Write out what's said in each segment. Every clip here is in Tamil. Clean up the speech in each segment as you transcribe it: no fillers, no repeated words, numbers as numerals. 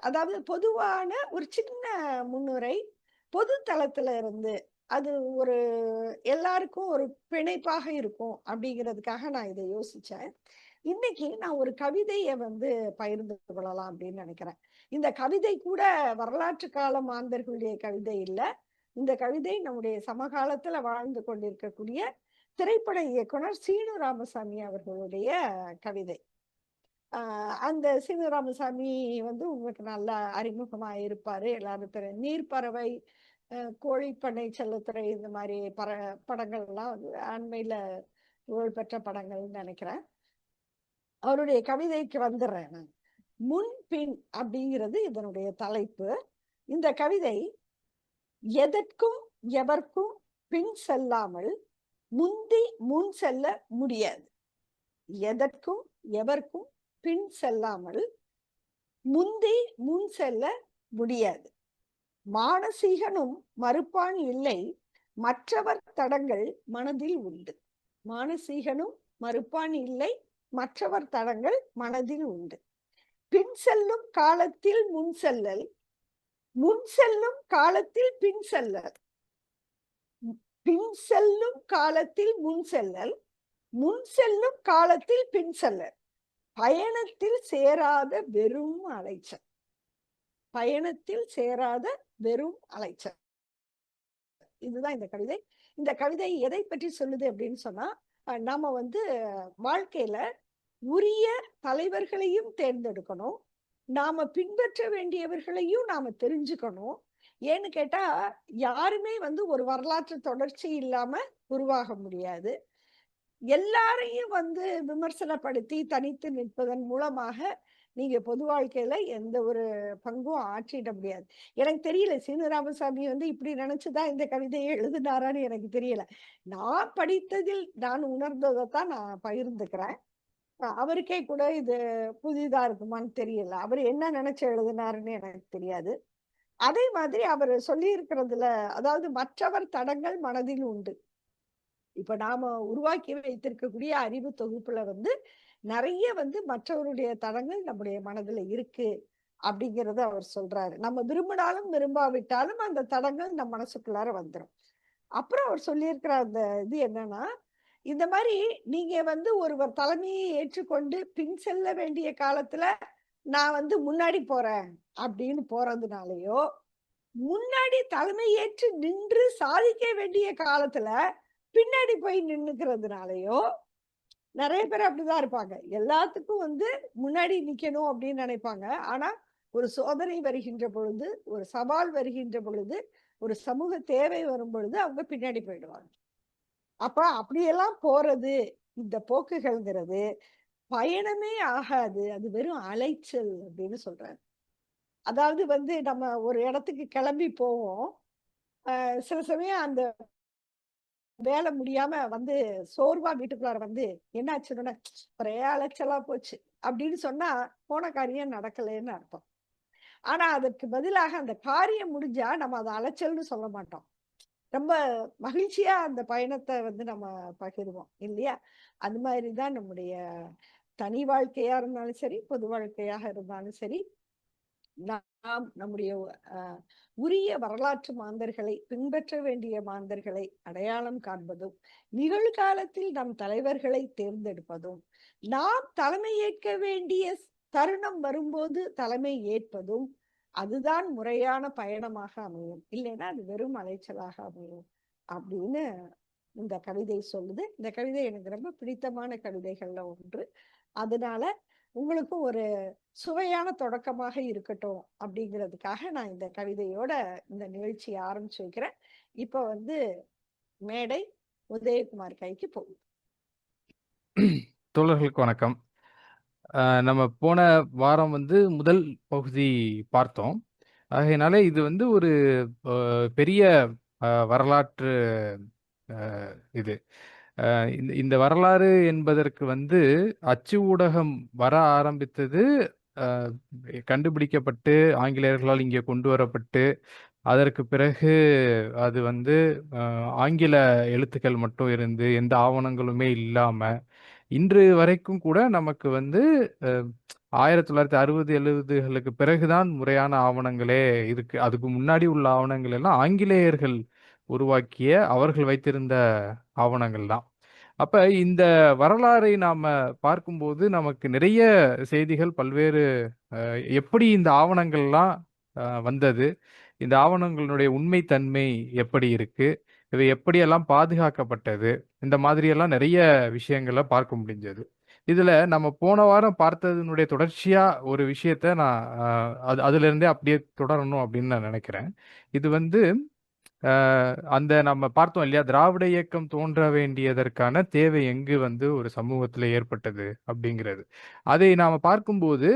அதாவது பொதுவான ஒரு சின்ன முன்னுரை, பொது தளத்துல இருந்து, அது ஒரு எல்லாருக்கும் ஒரு பிணைப்பாக இருக்கும் அப்படிங்கிறதுக்காக நான் இத யோசிச்சேன். இன்னைக்கு நான் ஒரு கவிதைய வந்து பகிர்ந்து கொள்ளலாம் அப்படின்னு நினைக்கிறேன். இந்த கவிதை கூட வரலாற்று கால மாந்தர்களுடைய கவிதை இல்ல. இந்த கவிதை நம்முடைய சமகாலத்துல வாழ்ந்து கொண்டிருக்கக்கூடிய திரைப்பட இயக்குனர் சீனு ராமசாமி அவர்களுடைய கவிதை. அந்த சீனு ராமசாமி வந்து உங்களுக்கு நல்லா அறிமுகமா இருப்பாரு. எல்லாரும் தெரியும். நீர்ப்பறவை, கோழிப்பண்ணை செல்லத்துறை இந்த மாரி படங்கள்லாம் வந்து அண்மையில புகழ்பெற்ற படங்கள்னு நெனைக்கிறேன். அவருடைய கவிதைக்கு வந்துர்றேன் நான். முன், பின் அப்படிங்கிறது இதனுடைய தலைப்பு. இந்த கவிதை எதற்கும் எவர்க்கும் பின் செல்லாமல் முந்தி முன் செல்ல முடியாது. எதற்கும் எவர்க்கும் பின் செல்லாமல் முந்தி முன் செல்ல முடியாது. மானசீகனும் மறுப்பான் இல்லை, மற்றவர் தடங்கள் மனதில் உண்டு. மானசீகனும் மறுப்பான் இல்லை, மற்றவர் தடங்கள் மனதில் உண்டு. பின் செல்லும் காலத்தில் முன் செல்லல், முன் செல்லும் காலத்தில் பின் செல்லல். பின் செல்லும் காலத்தில் முன் செல்லல், முன் செல்லும் காலத்தில் பின் செல்லல். பயணத்தில் சேராத வெறும் அலைச்சல். பயணத்தில் சேராத வெறும் அலைச்சல். இதுதான் இந்த கவிதை. இந்த கவிதை எதை பற்றி சொல்லுது அப்படின்னு சொன்னா, நாம வந்து வாழ்க்கையில உரிய தலைவர்களையும் தேர்ந்தெடுக்கணும். நாம பின்பற்ற வேண்டியவர்களையும் நாம தெரிஞ்சுக்கணும். ஏன்னு கேட்டா, யாருமே வந்து ஒரு வரலாற்று தொடர்ச்சி இல்லாம உருவாக முடியாது. எல்லாரையும் வந்து விமர்சனப்படுத்தி தனித்து நிற்பதன் மூலமாக நீங்க பொது வாழ்க்கையில எந்த ஒரு பங்கும் ஆற்றிட முடியாது. எனக்கு தெரியல சீனு ராமசாமி வந்து இப்படி நினைச்சுதான் இந்த கவிதையை எழுதினாரான்னு எனக்கு தெரியல. நான் படித்ததில் நான் உணர்ந்ததைத்தான் நான் பகிர்ந்துக்கிறேன். அவருக்கே கூட இது புதிதா இருக்குமான்னு தெரியல. அவர் என்ன நினைச்சு எழுதினாருன்னு எனக்கு தெரியாது. அதே மாதிரி அவர் சொல்லி இருக்கிறதுல, அதாவது மற்றவர் தடங்கள் மனதில் உண்டு. இப்ப நாம உருவாக்கி வைத்திருக்கக்கூடிய அறிவு தொகுப்புல வந்து நிறைய வந்து மற்றவருடைய தடங்கள் நம்முடைய மனதுல இருக்கு அப்படிங்கறத அவர் சொல்றாரு. நம்ம விரும்பினாலும் விரும்பாவிட்டாலும் அந்த தடங்கள் நம்ம மனசுக்குள்ளார வந்துடும். அப்புறம் அவர் சொல்லியிருக்கிற அந்த இது என்னன்னா, இந்த மாதிரி நீங்க வந்து ஒருவர் தலைமையை ஏற்றுக்கொண்டு பின் செல்ல வேண்டிய காலத்துல நான் வந்து முன்னாடி போறேன் அப்படின்னு போறதுனாலயோ, முன்னாடி தலைமை ஏற்று நின்று சாதிக்க வேண்டிய காலத்துல பின்னாடி போய் நின்னுக்கிறதுனாலயோ, நிறைய பேர் அப்படிதான் இருப்பாங்க. எல்லாத்துக்கும் வந்து முன்னாடி நிக்கணும் அப்படின்னு நினைப்பாங்க. ஆனா, ஒரு சோதனை வருகின்ற பொழுது, ஒரு சவால் வருகின்ற பொழுது, ஒரு சமூக தேவை வரும் பொழுது அவங்க பின்னாடி போயிடுவாங்க. அப்ப அப்படியெல்லாம் போறது, இந்த போக்குகள்ங்கிறது பயணமே ஆகாது. அது வெறும் அலைச்சல் அப்படின்னு சொல்றாரு. அதாவது வந்து நம்ம ஒரு இடத்துக்கு கிளம்பி போவோம். சில சமயம் அந்த வேலை முடியாம வந்து சோர்வா வீட்டுக்குள்ளார வந்து என்னாச்சுன்னா, ஒரே அலைச்சலா போச்சு அப்படின்னு சொன்னா போன காரியம் நடக்கலைன்னு அர்த்தம். ஆனா அதற்கு பதிலாக அந்த காரியம் முடிஞ்சா நம்ம அதை அலைச்சல்னு சொல்ல மாட்டோம். ரொம்ப மகிழ்ச்சியா அந்த பயணத்தை வந்து நம்ம பகிர்வோம் இல்லையா? அது மாதிரிதான் நம்முடைய தனி வாழ்க்கையா இருந்தாலும் சரி, பொது வாழ்க்கையாக இருந்தாலும் சரி, நாம் நம்முடைய உரிய வரலாற்று மாந்தர்களை, பின்பற்ற வேண்டிய மாந்தர்களை அடையாளம் காண்பதும், நிகழ்காலத்தில் நம் தலைவர்களை தேர்ந்தெடுப்பதும், நாம் தலைமை ஏற்க வேண்டிய தருணம் வரும்போது தலைமை ஏற்பதும், அதுதான் முறையான பயணமாக அமையும். இல்லைன்னா அது வெறும் அலைச்சலாக அமையும் அப்படின்னு இந்த கவிதை சொல்லுது. இந்த கவிதை எனக்கு ரொம்ப பிடித்தமான கவிதைகள்ல ஒன்று. அதனால உங்களுக்கும் ஒரு சுவையான தொடக்கமாக இருக்கட்டும் அப்படிங்கிறதுக்காக நான் இந்த கவிதையோட இந்த நிகழ்ச்சியை ஆரம்பிச்சு வைக்கிறேன். இப்ப வந்து மேடை உதயகுமார் கைக்கு போகுது. தோழர்களுக்கு வணக்கம். நம்ம போன வாரம் வந்து முதல் பகுதி பார்த்தோம். ஆகையினால இது வந்து ஒரு பெரிய வரலாற்று இது. இந்த வரலாறு என்பதற்கு வந்து அச்சு ஊடகம் வர ஆரம்பித்தது, கண்டுபிடிக்கப்பட்டு ஆங்கிலேயர்களால் இங்கே கொண்டு வரப்பட்டு, அதற்கு பிறகு அது வந்து ஆங்கில எழுத்துக்கள் மட்டும் இருந்து எந்த ஆவணங்களுமே இல்லாம இன்று வரைக்கும் கூட நமக்கு வந்து 1960 70களுக்கு பிறகுதான் முறையான ஆவணங்களே இருக்கு. அதுக்கு முன்னாடி உள்ள ஆவணங்கள் எல்லாம் ஆங்கிலேயர்கள் உருவாக்கிய அவர்கள் வைத்திருந்த ஆவணங்கள் தான். அப்ப இந்த வரலாறை நாம பார்க்கும்போது நமக்கு நிறைய செய்திகள் பல்வேறு எப்படி இந்த ஆவணங்கள்லாம் வந்தது, இந்த ஆவணங்களுடைய உண்மைத்தன்மை எப்படி இருக்கு, இவை எப்படியெல்லாம் பாதுகாக்கப்பட்டது, இந்த மாதிரியெல்லாம் நிறைய விஷயங்களை பார்க்க முடிஞ்சது. இதுல நம்ம போன வாரம் பார்த்ததனுடைய தொடர்ச்சியா ஒரு விஷயத்த நான் அதுல இருந்தே அப்படியே தொடரணும் அப்படின்னு நான் நினைக்கிறேன். இது வந்து அந்த நம்ம பார்த்தோம் இல்லையா, திராவிட இயக்கம் தோன்ற வேண்டியதற்கான தேவை எங்கு வந்து ஒரு சமூகத்துல ஏற்பட்டது அப்படிங்கிறது. அதை நாம பார்க்கும்போது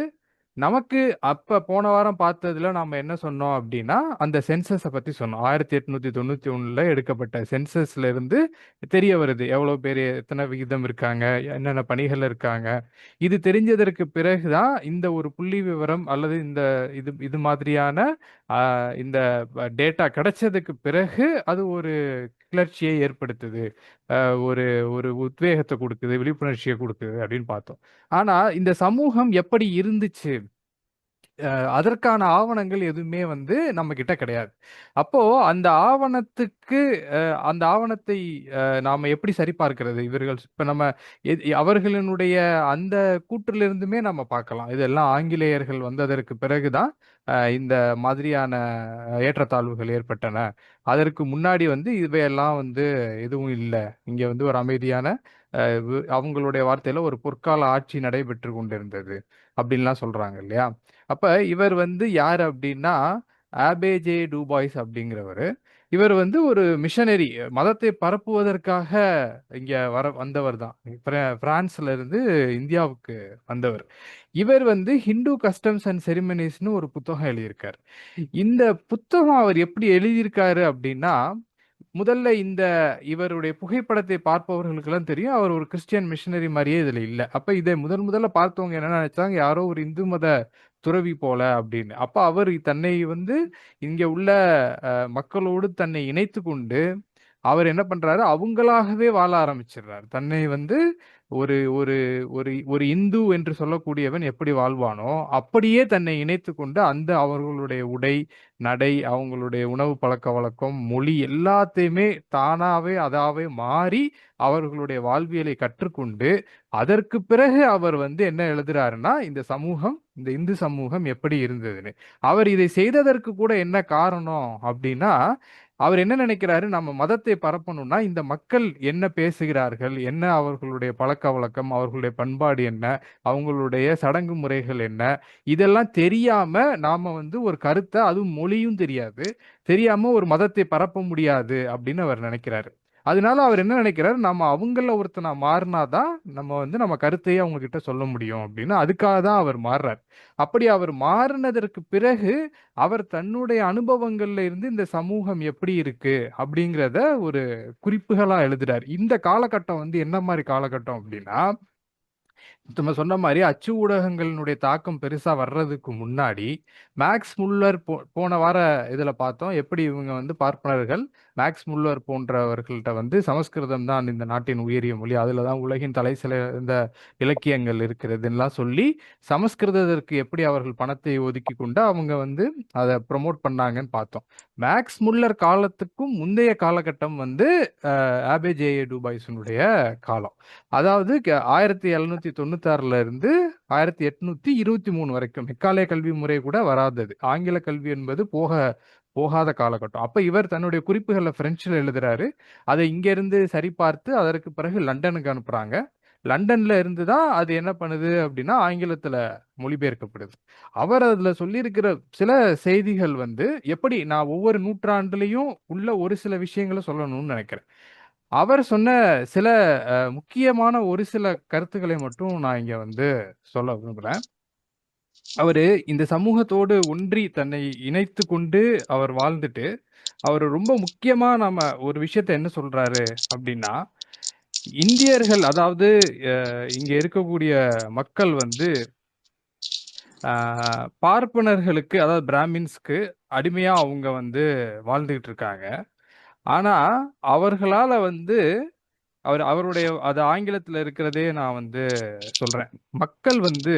நமக்கு அப்ப போன வாரம் பார்த்ததுல நாம என்ன சொன்னோம் அப்படின்னா, அந்த சென்சஸ பத்தி சொன்னோம். 1891ல எடுக்கப்பட்ட சென்சஸ்ல இருந்து தெரிய வருது. எவ்வளவு பேரு, எத்தனை விகிதம் இருக்காங்க, என்னென்ன பணிகள்ல இருக்காங்க. இது தெரிஞ்சதற்கு பிறகு தான் இந்த ஒரு புள்ளி விவரம் அல்லது இந்த இது இது மாதிரியான அ இந்த டேட்டா கிடைச்சதுக்கு பிறகு அது ஒரு கிளர்ச்சியை ஏற்படுத்துது. அ ஒரு ஒரு உத்வேகத்த குடுக்குது, விழிப்புணர்ச்சிய குடுக்குது அப்படின்னு பார்த்தோம். ஆனா இந்த சமூகம் எப்படி இருந்துச்சு? அதற்கான ஆவணங்கள் எதுவுமே வந்து நம்மகிட்ட கிடையாது. அப்போ அந்த ஆவணத்துக்கு அந்த ஆவணத்தை நாம எப்படி சரிபார்க்கிறது? இவர்கள் இப்ப நம்ம அவர்களினுடைய அந்த கூற்றிலிருந்துமே நம்ம பார்க்கலாம். இதெல்லாம் ஆங்கிலேயர்கள் வந்ததற்கு பிறகு தான் இந்த மாதிரியான ஏற்றத்தாழ்வுகள் ஏற்பட்டன. அதற்கு முன்னாடி வந்து இவையெல்லாம் வந்து எதுவும் இல்ல. இங்க வந்து ஒரு அமைதியான அவங்களுடைய வார்த்தையில ஒரு பொற்கால ஆட்சி நடைபெற்றுக் கொண்டிருந்தது. அப்படின்லாம் சொல்றாங்க இல்லையா? அப்ப இவர் வந்து யாரு அப்படின்னா, ஆபே ஜே டூபாய்ஸ் அப்படிங்கிறவரு. இவர் வந்து ஒரு மிஷனரி, மதத்தை பரப்புவதற்காக இங்க வந்தவர் தான். பிரான்ஸ்ல இருந்து இந்தியாவுக்கு வந்தவர். இவர் வந்து ஹிந்து கஸ்டம்ஸ் அண்ட் செரிமனிஸ்ன்னு ஒரு புத்தகம் எழுதியிருக்கார். இந்த புத்தகம் அவர் எப்படி எழுதியிருக்காரு அப்படின்னா, முதல்ல இவருடைய புகைப்படத்தை பார்ப்பவர்களுக்கெல்லாம் தெரியும். அவர் ஒரு கிறிஸ்டியன் மிஷனரி மாரியே இதுல இல்ல. அப்ப இதை முதல்ல பார்த்தவங்க என்ன நினைச்சாங்க, யாரோ ஒரு இந்து மத துறவி போல அப்படின்னு. அப்ப அவர் தன்னை வந்து இங்க உள்ள மக்களோடு தன்னை இணைத்துக் கொண்டு, அவர் என்ன பண்றாரு, அவங்களாகவே வாழ ஆரம்பிச்சிடுறாரு. தன்னை வந்து ஒரு ஒரு ஒரு ஒரு இந்து என்று சொல்லக்கூடியவன் எப்படி வாழ்வானோ, அப்படியே தன்னை இணைத்துக் கொண்டு அந்த அவர்களுடைய உடை, நடை, அவங்களுடைய உணவு பழக்கவழக்கம், மொழி எல்லாத்தையுமே தானாவே அதாவே மாறி அவர்களுடைய வாழ்வியலை கற்றுக்கொண்டு, அதற்கு பிறகு அவர் வந்து என்ன எழுதுறாருன்னா, இந்த இந்து சமூகம் எப்படி இருந்ததுன்னு. அவர் இதை செய்ததற்கு கூட என்ன காரணம் அப்படின்னா, அவர் என்ன நினைக்கிறாரு, நம்ம மதத்தை பரப்பணும்னா இந்த மக்கள் என்ன பேசுகிறார்கள், என்ன அவர்களுடைய பழக்கவழக்கம், அவர்களுடைய பண்பாடு என்ன, அவங்களுடைய சடங்கு முறைகள் என்ன, இதெல்லாம் தெரியாம நாம வந்து ஒரு கருத்தை, அதுவும் மொழியும் தெரியாது, தெரியாம ஒரு மதத்தை பரப்ப முடியாது அப்படின்னு அவர் நினைக்கிறாரு. அதனால அவர் என்ன நினைக்கிறாரு, நம்ம அவங்கள ஒருத்தனா மாறினாதான் நம்ம வந்து நம்ம கருத்தையே அவங்க கிட்ட சொல்ல முடியும் அப்படின்னு, அதுக்காக தான் அவர் மாறுறார். அப்படி அவர் மாறினதற்கு பிறகு அவர் தன்னுடைய அனுபவங்கள்ல இருந்து இந்த சமூகம் எப்படி இருக்கு அப்படிங்கிறத ஒரு குறிப்புகளா எழுதுறார். இந்த காலகட்டம் வந்து என்ன மாதிரி காலகட்டம் அப்படின்னா, நம்ம சொன்ன மாதிரி அச்சு ஊடகங்களினுடைய தாக்கம் பெருசா வர்றதுக்கு முன்னாடி மேக்ஸ் முல்லர் போன வார இதுல பார்த்தோம், எப்படி இவங்க வந்து பார்ப்பனர்கள் மேக்ஸ் முல்லர் போன்றவர்கள்ட்ட வந்து சமஸ்கிருதம் தான் இந்த நாட்டின் உயரிய மொழி, அதுல தான் உலகின் தலை சிறந்த இலக்கியங்கள் இருக்கிறதுலாம் சொல்லி சமஸ்கிருதத்திற்கு எப்படி அவர்கள் பணத்தை ஒதுக்கி கொண்டு அவங்க வந்து அதை ப்ரொமோட் பண்ணாங்கன்னு பார்த்தோம். மேக்ஸ் முல்லர் காலத்துக்கும் முந்தைய காலகட்டம் வந்து ஆபே ஜே டூபாய்ஸனுடைய காலம். அதாவது 1796ல இருந்து 1823 வரைக்கும் மெக்காலே கல்வி முறை கூட வராதது. ஆங்கில கல்வி என்பது போகாத காலகட்டம். அப்ப இவர் தன்னுடைய குறிப்புகளை பிரெஞ்சுல எழுதுறாரு. அதை இங்க இருந்து சரிபார்த்து அதற்கு பிறகு லண்டனுக்கு அனுப்புறாங்க. லண்டன்ல இருந்து தான் அது என்ன பண்ணுது அப்படின்னா ஆங்கிலத்துல மொழிபெயர்க்கப்படுது. அவர் அதுல சொல்லியிருக்கிற சில செய்திகள் வந்து எப்படி நான் ஒவ்வொரு நூற்றாண்டுலையும் உள்ள ஒரு சில விஷயங்களை சொல்லணும்னு நினைக்கிறேன். அவர் சொன்ன சில முக்கியமான ஒரு சில கருத்துக்களை மட்டும் நான் இங்க வந்து சொல்ல விரும்புறேன். அவரு இந்த சமூகத்தோடு ஒன்றி தன்னை இணைத்து கொண்டு அவர் வாழ்ந்துட்டு, அவர் ரொம்ப முக்கியமா நம்ம ஒரு விஷயத்த என்ன சொல்றாரு அப்படின்னா, இந்தியர்கள் அதாவது இங்க இருக்கக்கூடிய மக்கள் வந்து பார்ப்பனர்களுக்கு அதாவது பிராமின்ஸ்க்கு அடிமையா அவங்க வந்து வாழ்ந்துகிட்டு இருக்காங்க. ஆனா அவர்களால வந்து அவருடைய அது ஆங்கிலத்துல இருக்கிறதே நான் வந்து சொல்றேன். மக்கள் வந்து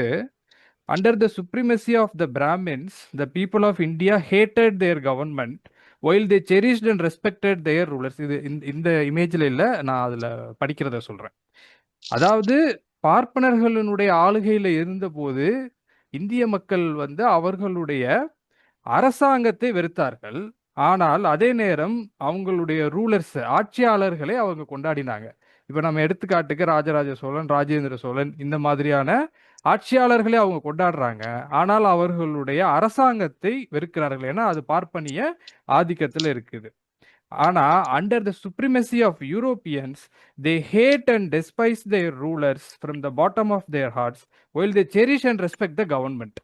Under the supremacy of the Brahmins, the people of India hated their government while they cherished and respected their rulers. இது இந்த இமேஜ்ல இல்ல, நான் அதுல படிக்கிறத சொல்றேன். அதாவது பார்ப்பனர்களுடைய ஆளுகையில இருந்தபோது இந்திய மக்கள் வந்து அவர்களுடைய அரசாங்கத்தை வெறுத்தார்கள். ஆனால் அதே நேரம் அவங்களுடைய ரூலர்ஸ், ஆட்சியாளர்களை அவங்க கொண்டாடினாங்க. இப்ப நம்ம எடுத்துக்காட்டுக்கு ராஜராஜ சோழன், ராஜேந்திர சோழன் இந்த மாதிரியான ஆட்சியாளர்களை அவங்க கொண்டாடுறாங்க. ஆனால் அவர்களுடைய அரசாங்கத்தை வெறுக்கிறார்கள். ஏன்னா அது பார்ப்பனிய ஆதிக்கத்துல இருக்குது. ஆனா under the supremacy of Europeans, they hate and despise their rulers from the bottom of their hearts while they cherish and respect the government.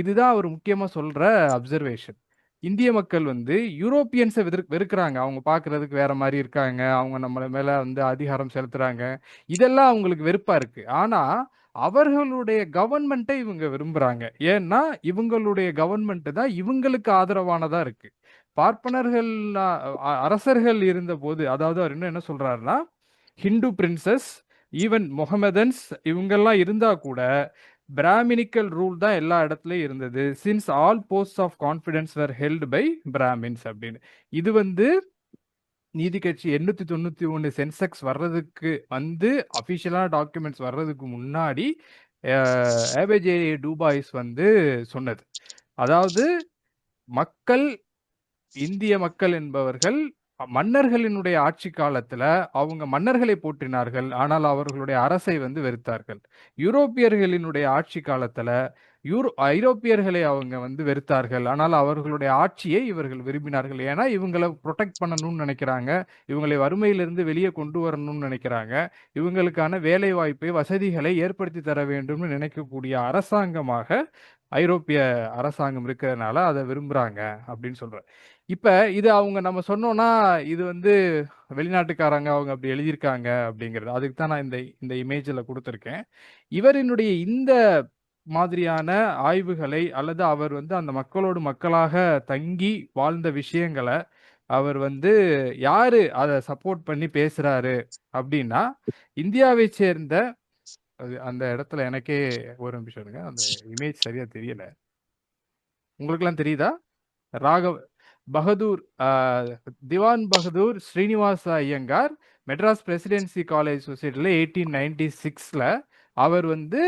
இதுதான் அவர் முக்கியமா சொல்ற அப்சர்வேஷன். இந்திய மக்கள் வந்து யூரோப்பியன்ஸை வெறுக்கிறாங்க. அவங்க பார்க்கறதுக்கு வேற மாதிரி இருக்காங்க. அவங்க நம்மள மேல வந்து அதிகாரம் செலுத்துறாங்க. இதெல்லாம் அவங்களுக்கு வெறுப்பா இருக்கு. ஆனா அவர்களுடைய கவர்மெண்ட்டை இவங்க விரும்புறாங்க. ஏன்னா இவங்களுடைய கவர்மெண்ட் தான் இவங்களுக்கு ஆதரவானதா இருக்கு. பார்ப்பனர்கள் அரசர்கள் இருந்தபோது, அதாவது அவர் இன்னும் என்ன சொல்றாருன்னா, ஹிந்து பிரின்சஸ், ஈவன் முகமதன்ஸ் இவங்கெல்லாம் இருந்தா கூட பிராமினிக்கல் ரூல் தான் எல்லா இடத்துலயும் இருந்தது. Since all post of confidence were held by Brahmins அப்படின்னு. இது வந்து நீதி கட்சி 891 சென்செக்ஸ் வர்றதுக்கு வந்து அஃபிஷியலான டாக்குமெண்ட்ஸ் வர்றதுக்கு முன்னாடி ஏபேஜே டூபாய்ஸ் வந்து சொன்னது. அதாவது மக்கள், இந்திய மக்கள் என்பவர்கள் மன்னர்களினுடைய ஆட்சி காலத்துல அவங்க மன்னர்களை போற்றினார்கள். ஆனால் அவர்களுடைய அரசை வந்து வெறுத்தார்கள். யூரோப்பியர்களினுடைய ஆட்சி காலத்துல ஐரோப்பியர்களை அவங்க வந்து வெறுத்தார்கள். ஆனால் அவர்களுடைய ஆட்சியை இவர்கள் விரும்பினார்கள். ஏன்னா இவங்களை ப்ரொடெக்ட் பண்ணணும்னு நினைக்கிறாங்க. இவங்களை வறுமையிலிருந்து வெளியே கொண்டு வரணும்னு நினைக்கிறாங்க. இவங்களுக்கான வேலை வாய்ப்பை, வசதிகளை ஏற்படுத்தி தர வேண்டும்னு நினைக்கக்கூடிய அரசாங்கமாக ஐரோப்பிய அரசாங்கம் இருக்கிறதுனால அதை விரும்புறாங்க அப்படின்னு சொல்றேன். இப்ப இது அவங்க நம்ம சொன்னோம்னா இது வந்து வெளிநாட்டுக்காரங்க அவங்க அப்படி எழுதியிருக்காங்க அப்படிங்கிறது. அதுக்கு தான் நான் இந்த இமேஜ்ல கொடுத்துருக்கேன். இவரினுடைய இந்த மாதிரியான ஆய்வுகளை அல்லது அவர் வந்து அந்த மக்களோடு மக்களாக தங்கி வாழ்ந்த விஷயங்களை அவர் வந்து யாரு அதை சப்போர்ட் பண்ணி பேசுறாரு அப்படின்னா, இந்தியாவை சேர்ந்த அந்த இடத்துல எனக்கே ஒரு நிமிஷம் இருங்க, அந்த இமேஜ் சரியா தெரியல. உங்களுக்கெல்லாம் தெரியுதா? ராகவ் பகதூர், திவான் பகதூர் ஸ்ரீனிவாச ஐயங்கார் மெட்ராஸ் பிரசிடென்சி காலேஜ் சொசைட்டியில் 1896ல அவர் வந்து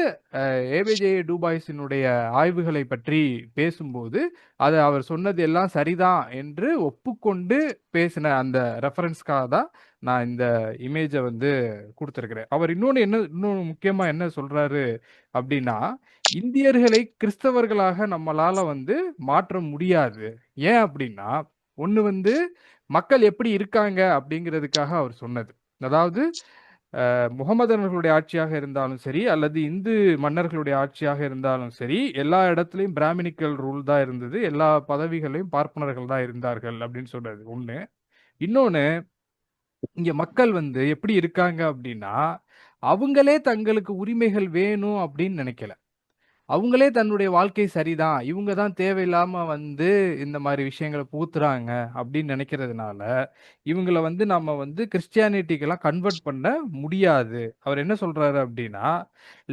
ஏபிஜே டூபாய்ஸினுடைய ஆய்வுகளை பற்றி பேசும்போது அதை அவர் சொன்னது எல்லாம் சரிதான் என்று ஒப்புக்கொண்டு பேசின அந்த ரெஃபரன்ஸ்க்காக தான் நான் இந்த இமேஜை வந்து கொடுத்துருக்கிறேன். அவர் இன்னும் முக்கியமா என்ன சொல்றாரு அப்படின்னா, இந்தியர்களை கிறிஸ்தவர்களாக நம்மளால வந்து மாற்ற முடியாது. ஏன் அப்படின்னா, ஒண்ணு வந்து மக்கள் எப்படி இருக்காங்க அப்படிங்கிறதுக்காக அவர் சொன்னது. அதாவது முகமதனர்களுடைய ஆட்சியாக இருந்தாலும் சரி அல்லது இந்து மன்னர்களுடைய ஆட்சியாக இருந்தாலும் சரி, எல்லா இடத்துலையும் பிராமினிக்கல் ரூல் தான் இருந்தது. எல்லா பதவிகளையும் பார்ப்பனர்கள் தான் இருந்தார்கள் அப்படின்னு சொல்றது ஒண்ணு. இன்னொன்னு, இங்க மக்கள் வந்து எப்படி இருக்காங்க அப்படின்னா, அவங்களே தங்களுக்கு உரிமைகள் வேணும் அப்படின்னு நினைக்கல. அவங்களே தன்னுடைய வாழ்க்கை சரிதான், இவங்க தான் தேவையில்லாம வந்து இந்த மாதிரி விஷயங்களை புகுத்துறாங்க அப்படின்னு நினைக்கிறதுனால இவங்களை வந்து நம்ம வந்து கிறிஸ்டியானிட்டிக்கெல்லாம் கன்வெர்ட் பண்ண முடியாது. அவர் என்ன சொல்றாரு அப்படின்னா,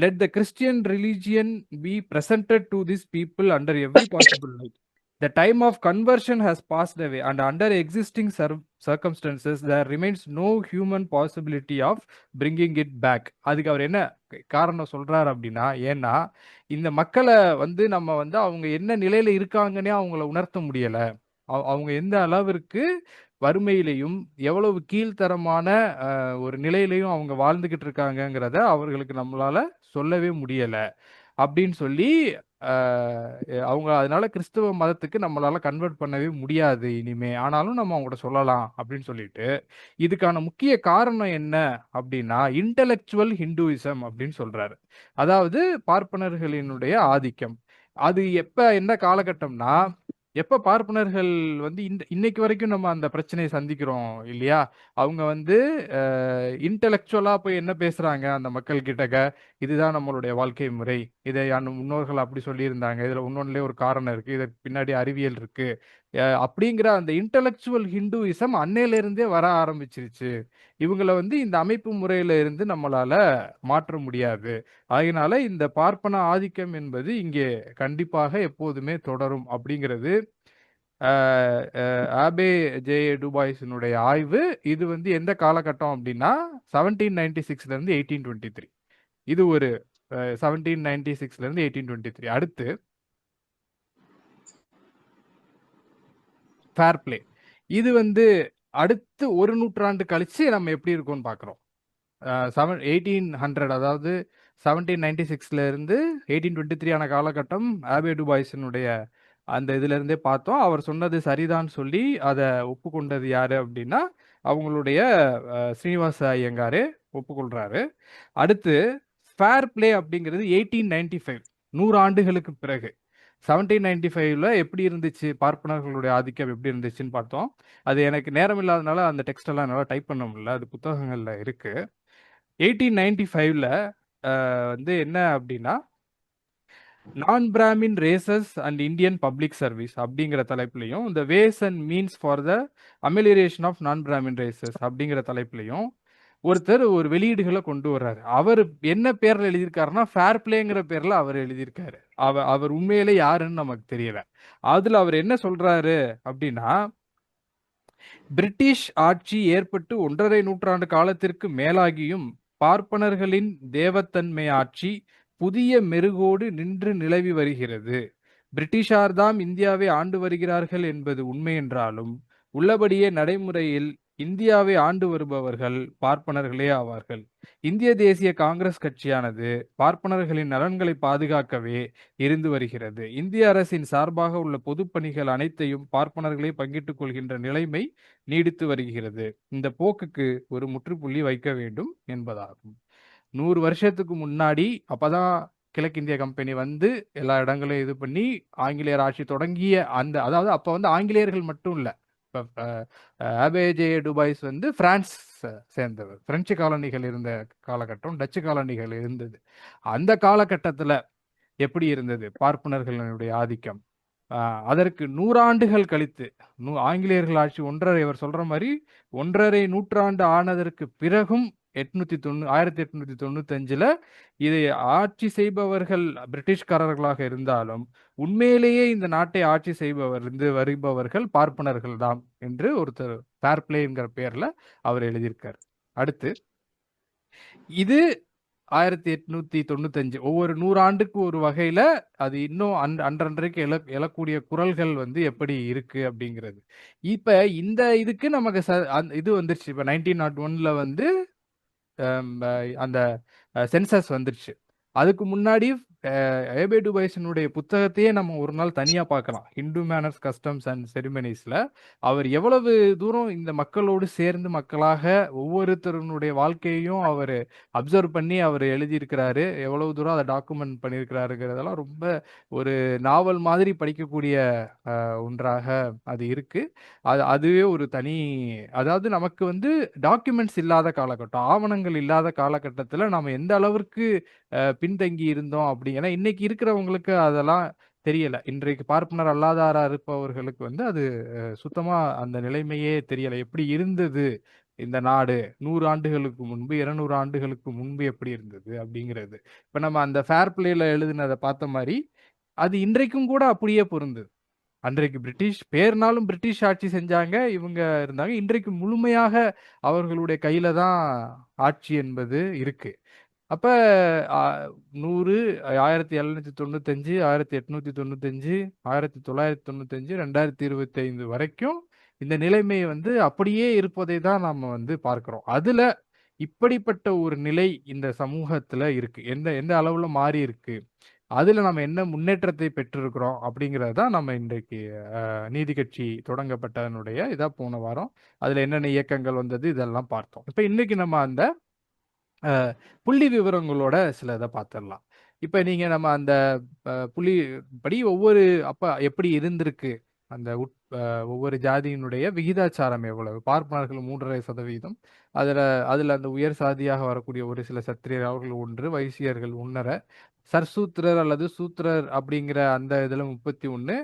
let the Christian religion B presented to this people under every possible light. The time of conversion has passed away and under existing circumstances there remains no human possibility of bringing it back. அதுக்கு அவர் என்ன காரணம் சொல்றாரு அப்படின்னா, ஏன்னா இந்த மக்களை வந்து நம்ம வந்து அவங்க என்ன நிலையில இருக்காங்கன்னே அவங்கள உணர்த்த முடியல. அவங்க எந்த அளவிற்கு வறுமையிலையும் எவ்வளவு கீழ்த்தரமான ஒரு நிலையிலையும் அவங்க வாழ்ந்துகிட்டு இருக்காங்கங்கிறத அவர்களுக்கு நம்மளால சொல்லவே முடியல அப்படின்னு சொல்லி அவங்க அதனால கிறிஸ்தவ மதத்துக்கு நம்மளால கன்வெர்ட் பண்ணவே முடியாது இனிமே. ஆனாலும் நம்ம அவங்கள்ட்ட சொல்லலாம் அப்படின்னு சொல்லிட்டு, இதுக்கான முக்கிய காரணம் என்ன அப்படின்னா இன்டெலெக்சுவல் ஹிந்துயிசம் அப்படின்னு சொல்றாரு. அதாவது பார்ப்பனர்களினுடைய ஆதிக்கம். அது என்ன காலகட்டம்னா, எப்ப பார்ப்பனர்கள் வந்து இன்னைக்கு வரைக்கும் நம்ம அந்த பிரச்சனையை சந்திக்கிறோம் இல்லையா? அவங்க வந்து இன்டெலெக்சுவலா போய் என்ன பேசுறாங்க அந்த மக்கள் கிட்டக்க, இதுதான் நம்மளுடைய வாழ்க்கை முறை, இதை முன்னோர்கள் அப்படி சொல்லியிருந்தாங்க, இதுல இன்னொன்னுலயே ஒரு காரணம் இருக்கு, இதற்கு பின்னாடி அறிவியல் இருக்கு, அப்படிங்கிற அந்த இன்டலெக்சுவல் ஹிந்துயிசம் அன்னையில இருந்தே வர ஆரம்பிச்சிருச்சு. இவங்கள வந்து இந்த அமைப்பு முறையில இருந்து நம்மளால மாற்ற முடியாது. அதனால இந்த பார்ப்பன ஆதிக்கம் என்பது இங்கே கண்டிப்பாக எப்போதுமே தொடரும் அப்படிங்கிறது ஆபே ஜே டுபாய்ஸினுடைய ஆய்வு. இது வந்து எந்த காலகட்டம் அப்படின்னா 1796ல இருந்து 1823. இது ஒரு 1796ல இருந்து 1823. அடுத்து ஃபேர் பிளே. இது வந்து அடுத்து ஒரு நூற்றாண்டு கழிச்சு நம்ம எப்படி இருக்கோம்னு பார்க்குறோம். 1800, அதாவது 1796ல இருந்து 1823 ஆன காலகட்டம் ஆபே டுபாய்ஸினுடைய அந்த இதுல இருந்தே பார்த்தோம். அவர் சொன்னது சரிதான் சொல்லி அதை ஒப்புக்கொண்டது யாரு அப்படின்னா அவங்களுடைய ஸ்ரீனிவாச ஐயங்காரே ஒப்புக்கொள்றாரு. அடுத்து ஃபேர் பிளே அப்படிங்கிறது 1895, 100 ஆண்டுகளுக்கு பிறகு. 1795ல எப்படி இருந்துச்சு, பார்ப்பனர்களுடைய ஆதிக்கம் எப்படி இருந்துச்சுன்னு பார்த்தோம். அது எனக்கு நேரம் இல்லாதனால அந்த டெக்ஸ்ட் எல்லாம் என்னால் டைப் பண்ண முடியல, அது புத்தகங்கள்ல இருக்கு. 1895ல வந்து என்ன அப்படின்னா நான் Brahmin races and Indian public service அப்படிங்கிற தலைப்புலையும், இந்த ways and means for the அமெலியரேஷன் of நான் பிராமின் ரேசஸ் அப்படிங்கிற தலைப்புலையும் ஒருத்தர் ஒரு வெளியீடுகளை கொண்டு வர்றாரு. அவர் என்ன பேர்ல எழுதியிருக்காருன்னா ஃபேர் பிளேங்கிற பேர்ல அவர் எழுதியிருக்காரு. அவர் உண்மையிலே யாருன்னு நமக்கு தெரியல. அதுல அவர் என்ன சொல்றாரு அப்படின்னா, பிரிட்டிஷ் ஆட்சி ஏற்பட்டு 1½ நூற்றாண்டு காலத்திற்கு மேலாகியும் பார்ப்பனர்களின் தேவத்தன்மை ஆட்சி புதிய மெருகோடு நின்று நிலவி வருகிறது. பிரிட்டிஷார்தாம் இந்தியாவை ஆண்டு வருகிறார்கள் என்பது உண்மை என்றாலும் உள்ளபடியே நடைமுறையில் இந்தியாவை ஆண்டு வருபவர்கள் பார்ப்பனர்களே ஆவார்கள். இந்திய தேசிய காங்கிரஸ் கட்சியானது பார்ப்பனர்களின் நலன்களை பாதுகாக்கவே இருந்து வருகிறது. இந்திய அரசின் சார்பாக உள்ள பொதுப்பணிகள் அனைத்தையும் பார்ப்பனர்களே பங்கிட்டுக் கொள்கின்ற நிலைமை நீடித்து வருகிறது. இந்த போக்குக்கு ஒரு முற்றுப்புள்ளி வைக்க வேண்டும் என்பதாகும். 100 வருஷத்துக்கு முன்னாடி அப்பதான் கிழக்கிந்திய கம்பெனி வந்து எல்லா இடங்களையும் இது பண்ணி ஆங்கிலேயர் ஆட்சி தொடங்கிய அந்த, அதாவது அப்ப வந்து ஆங்கிலேயர்கள் மட்டும் இல்ல, ஆபே ஜே டுபாய்ஸ் வந்து பிரான்ஸ் சேர்ந்தவர். பிரெஞ்சு காலனிகள் இருந்த காலகட்டம், டச்சு காலனிகள் இருந்தது. அந்த காலகட்டத்துல எப்படி இருந்தது பார்ப்பனர்களுடைய ஆதிக்கம்? அதற்கு 100 ஆண்டுகள் கழித்து ஆங்கிலேயர்கள் ஆட்சி இவர் சொல்ற மாதிரி 1½ நூற்றாண்டு ஆனதற்கு பிறகும் 1895ல இதை ஆட்சி செய்பவர்கள் பிரிட்டிஷ்காரர்களாக இருந்தாலும் உண்மையிலேயே இந்த நாட்டை ஆட்சி வருபவர்கள் பார்ப்பனர்கள் தான் என்று ஒருத்தர் ஃபேர் பிளேங்கிற பேர்ல அவர் எழுதியிருக்கார். அடுத்து இது 1895, ஒவ்வொரு 100 ஆண்டுக்கு ஒரு வகையில அது இன்னும் அன்றன்றைக்கு எழக்கூடிய குரல்கள் வந்து எப்படி இருக்கு அப்படிங்கிறது. இப்ப இந்த இதுக்கு நமக்கு இது வந்துருச்சு. இப்ப 1901ல வந்து அந்த சென்சஸ் வந்துருச்சு. அதுக்கு முன்னாடி ஏபே டுபாய்ஸினுடைய புத்தகத்தையே நம்ம ஒரு நாள் தனியா பார்க்கலாம். ஹிந்து மேனர்ஸ், கஸ்டம்ஸ் அண்ட் செரிமனிஸ்ல அவர் எவ்வளவு தூரம் இந்த மக்களோடு சேர்ந்து மக்களாக ஒவ்வொருத்தருடைய வாழ்க்கையையும் அவர் அப்சர்வ் பண்ணி அவர் எழுதியிருக்கிறாரு, எவ்வளவு தூரம் அதை டாக்குமெண்ட் பண்ணியிருக்கிறாருங்கிறதெல்லாம் ரொம்ப ஒரு நாவல் மாதிரி படிக்கக்கூடிய ஒன்றாக அது இருக்கு. அதுவே ஒரு தனி, அதாவது நமக்கு வந்து டாக்குமெண்ட்ஸ் இல்லாத காலகட்டம், ஆவணங்கள் இல்லாத காலகட்டத்தில் நம்ம எந்த அளவிற்கு பின்தங்கி இருந்தோம் அப்படி. ஏன்னா இன்னைக்கு இருக்கிறவங்களுக்கு அதெல்லாம் தெரியல. இன்றைக்கு பார்ப்பனர் அல்லாதாரா இருப்பவர்களுக்கு வந்து அது சுத்தமா அந்த நிலைமையே தெரியல. எப்படி இருந்தது இந்த நாடு 100 ஆண்டுகளுக்கு முன்பு, 200 ஆண்டுகளுக்கு முன்பு எப்படி இருந்தது அப்படிங்கிறது. இப்ப நம்ம அந்த ஃபேர் பிளேல எழுதினதை பார்த்த மாதிரி அது இன்றைக்கும் கூட அப்படியே பொருந்தது. அன்றைக்கு பிரிட்டிஷ் பேர்னாலும் பிரிட்டிஷ் ஆட்சி செஞ்சாங்க, இவங்க இருந்தாங்க. இன்றைக்கு முழுமையாக அவர்களுடைய கையில தான் ஆட்சி என்பது இருக்கு. அப்ப 100, 1795, 1895, 1995, 2025 வரைக்கும் இந்த நிலைமை வந்து அப்படியே இருப்பதை தான் நாம வந்து பார்க்கிறோம். அதுல இப்படிப்பட்ட ஒரு நிலை இந்த சமூகத்துல இருக்கு. எந்த அளவுல மாறி இருக்கு, அதுல நம்ம என்ன முன்னேற்றத்தை பெற்றிருக்கிறோம் அப்படிங்கிறது தான் நம்ம இன்றைக்கு நீதி கட்சி தொடங்கப்பட்டதனுடைய இதா போன வாரம் அதுல என்னென்ன இயக்கங்கள் வந்தது இதெல்லாம் பார்த்தோம். இப்ப இன்னைக்கு நம்ம அந்த புள்ளி விவரங்களோட சில இதை பார்த்துடலாம். இப்ப நீங்க நம்ம அந்த புள்ளி படி ஒவ்வொரு அப்ப எப்படி இருந்திருக்கு, அந்த ஒவ்வொரு ஜாதியினுடைய விகிதாச்சாரம் எவ்வளவு, பார்ப்பனர்கள் 3.5%, அதுல அந்த உயர் சாதியாக வரக்கூடிய ஒரு சில சத்திரியர் அவர்கள் 1, வைசியர்கள் 1.5, சர்சூத்ரர் அல்லது சூத்ரர் அப்படிங்கிற அந்த இதுல 31,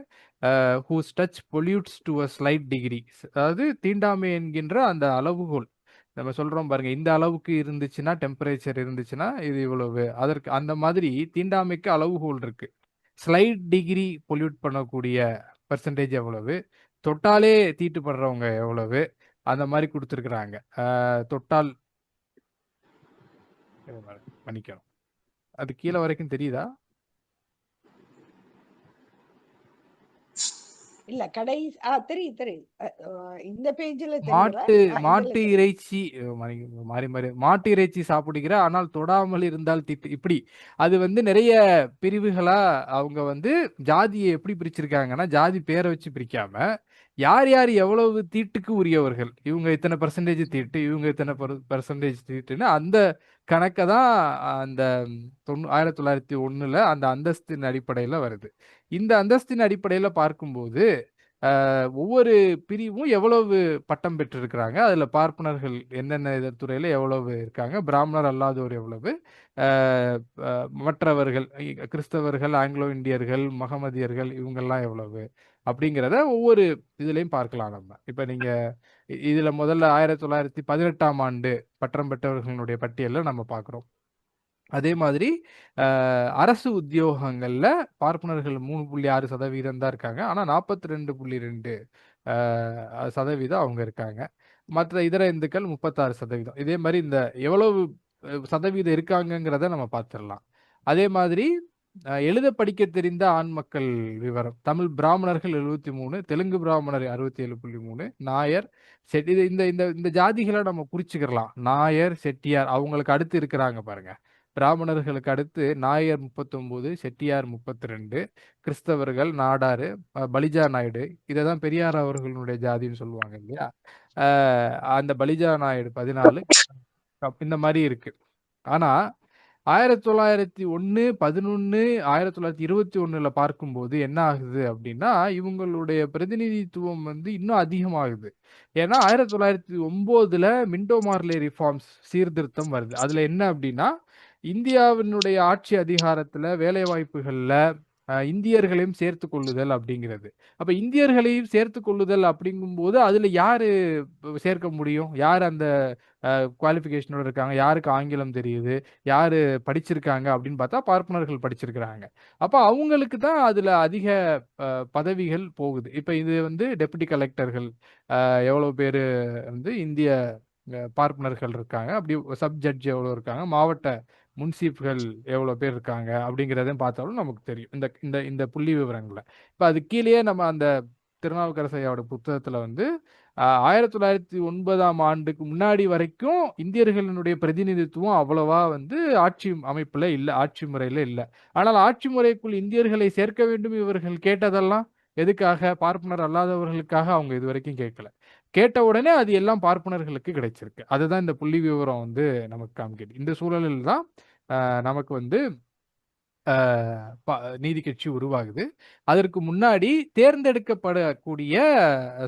whose touch pollutes to a slight degree, அதாவது தீண்டாமை என்கின்ற அந்த அளவுகோல் நம்ம சொல்றோம் பாருங்க, இந்த அளவுக்கு இருந்துச்சுன்னா டெம்பரேச்சர் இருந்துச்சுன்னா இது இவ்வளவு, அதற்கு அந்த மாதிரி தீண்டாமைக்கு அளவுகோல் இருக்கு. ஸ்லைட் டிகிரி பொல்யூட் பண்ணக்கூடிய பர்சன்டேஜ் எவ்வளவு, தொட்டாலே தீட்டுப்படுறவங்க எவ்வளவு, அந்த மாதிரி கொடுத்துருக்குறாங்க. தொட்டால் மன்னிக்கணும், அது கீழே வரைக்கும் தெரியுதா? இல்ல கடைசி தெரியுது தெரியுது. இந்த பேஜ்ல தெரியல. மாட்டு இதுல மாட்டு தெரியுது. இறைச்சி மாறி மாறி மாட்டு இறைச்சி சாப்பிடுகிற ஆனால் தொடாமல் இருந்தால் தீட்டு, இப்படி அது வந்து நிறைய பிரிவுகளா அவங்க வந்து ஜாதியை எப்படி பிரிச்சிருக்காங்கன்னா, ஜாதி பேரை வச்சு பிரிக்காம யார் யார் எவ்வளவு தீட்டுக்கு உரியவர்கள், இவங்க இத்தனை பர்சன்டேஜ் தீட்டு, இவங்க இத்தனை பர்சன்டேஜ் தீட்டுன்னு அந்த கணக்கை தான் அந்த 1901 அந்த அந்தஸ்தின் அடிப்படையில வருது. இந்த அந்தஸ்தின் அடிப்படையில பார்க்கும்போது ஒவ்வொரு பிரிவும் எவ்வளவு பட்டம் பெற்றிருக்கிறாங்க, அதுல பார்ப்பனர்கள் என்னென்ன துறையில எவ்வளவு இருக்காங்க, பிராமணர் அல்லாதோர் எவ்வளவு, மற்றவர்கள் கிறிஸ்தவர்கள், ஆங்கிலோ இந்தியர்கள், மகமதியர்கள் இவங்கெல்லாம் எவ்வளவு அப்படிங்கிறத ஒவ்வொரு இதுலயும் பார்க்கலாம். நம்ம இப்ப நீங்க இதுல முதல்ல 1918ஆம் ஆண்டு பட்டம் பெற்றவர்களுடைய பட்டியலில் நம்ம பார்க்கிறோம். அதே மாதிரி அரசு உத்தியோகங்கள்ல பார்ப்பனர்கள் 3.6% தான் இருக்காங்க. ஆனா 42.2 சதவீதம் அவங்க இருக்காங்க. மற்ற இதர இந்துக்கள் 36%. இதே மாதிரி இந்த எவ்வளவு சதவீதம் இருக்காங்கங்கிறத நம்ம பார்த்துடலாம். அதே மாதிரி எழுத படிக்க தெரிந்த ஆண் மக்கள் விவரம், தமிழ் பிராமணர்கள் 73, தெலுங்கு பிராமணர் 67.3, நாயர் இந்த இந்த இந்த ஜாதிகளை நம்ம குறிச்சுக்கலாம். நாயர், செட்டியார் அவங்களுக்கு அடுத்து இருக்கிறாங்க பாருங்க. பிராமணர்களுக்கு அடுத்து நாயர் 39, செட்டியார் 32, கிறிஸ்தவர்கள் நாடாரு, பலிஜா நாயுடு, இதை தான் பெரியார் அவர்களுடைய ஜாதின்னு சொல்லுவாங்க இல்லையா, அந்த பலிஜா நாயுடு 14, இந்த மாதிரி இருக்கு. ஆனா 1901, 11, 1921 பார்க்கும்போது என்ன ஆகுது அப்படின்னா, இவங்களுடைய பிரதிநிதித்துவம் வந்து இன்னும் அதிகமாகுது. ஏன்னா 1909 மின்டோ மார்லே ரிஃபார்ம்ஸ் சீர்திருத்தம் வருது. அதுல என்ன அப்படின்னா, இந்தியாவினுடைய ஆட்சி அதிகாரத்துல, வேலை வாய்ப்புகள்ல இந்தியர்களையும் சேர்த்து கொள்ளுதல் அப்படிங்கிறது. அப்ப இந்தியர்களையும் சேர்த்து கொள்ளுதல் அப்படிங்கும்போது அதுல யாரு சேர்க்க முடியும், யார் அந்த குவாலிஃபிகேஷனோட இருக்காங்க, யாருக்கு ஆங்கிலம் தெரியுது, யாரு படிச்சிருக்காங்க அப்படின்னு பார்த்தா பார்ப்பனர்கள் படிச்சிருக்கிறாங்க. அப்ப அவங்களுக்கு தான் அதுல அதிக பதவிகள் போகுது. இப்ப இது வந்து டெபுட்டி கலெக்டர்கள் எவ்வளவு பேரு வந்து இந்திய பார்ப்பனர்கள் இருக்காங்க, அப்படி சப் ஜட்ஜ் எவ்வளவு இருக்காங்க, மாவட்ட முன்சீப்கள் எவ்வளவு பேர் இருக்காங்க அப்படிங்கிறதையும் பார்த்தாலும் நமக்கு தெரியும் இந்த இந்த இந்த புள்ளி விவரங்களை. இப்ப அது கீழேயே நம்ம அந்த திருநாவுக்கரசு ஐயாவோட புத்தகத்துல வந்து 1909ஆம் ஆண்டுக்கு முன்னாடி வரைக்கும் இந்தியர்களினுடைய பிரதிநிதித்துவம் அவ்வளவா வந்து ஆட்சி அமைப்புல இல்ல, ஆட்சி முறையில இல்ல. ஆனால் ஆட்சி முறைக்குள் இந்தியர்களை சேர்க்க வேண்டும் இவர்கள் கேட்டதெல்லாம் எதுக்காக, பார்ப்பனர் அல்லாதவர்களுக்காக அவங்க இது வரைக்கும் கேட்கல. கேட்ட உடனே அது எல்லாம் பார்ப்பனர்களுக்கு கிடைச்சிருக்கு. அதுதான் இந்த புள்ளி விவரம் வந்து நமக்கு காமிக்குது. இந்த சூழலில் தான் நமக்கு வந்து நீதி கட்சி உருவாகுது. அதற்கு முன்னாடி தேர்ந்தெடுக்கப்படக்கூடிய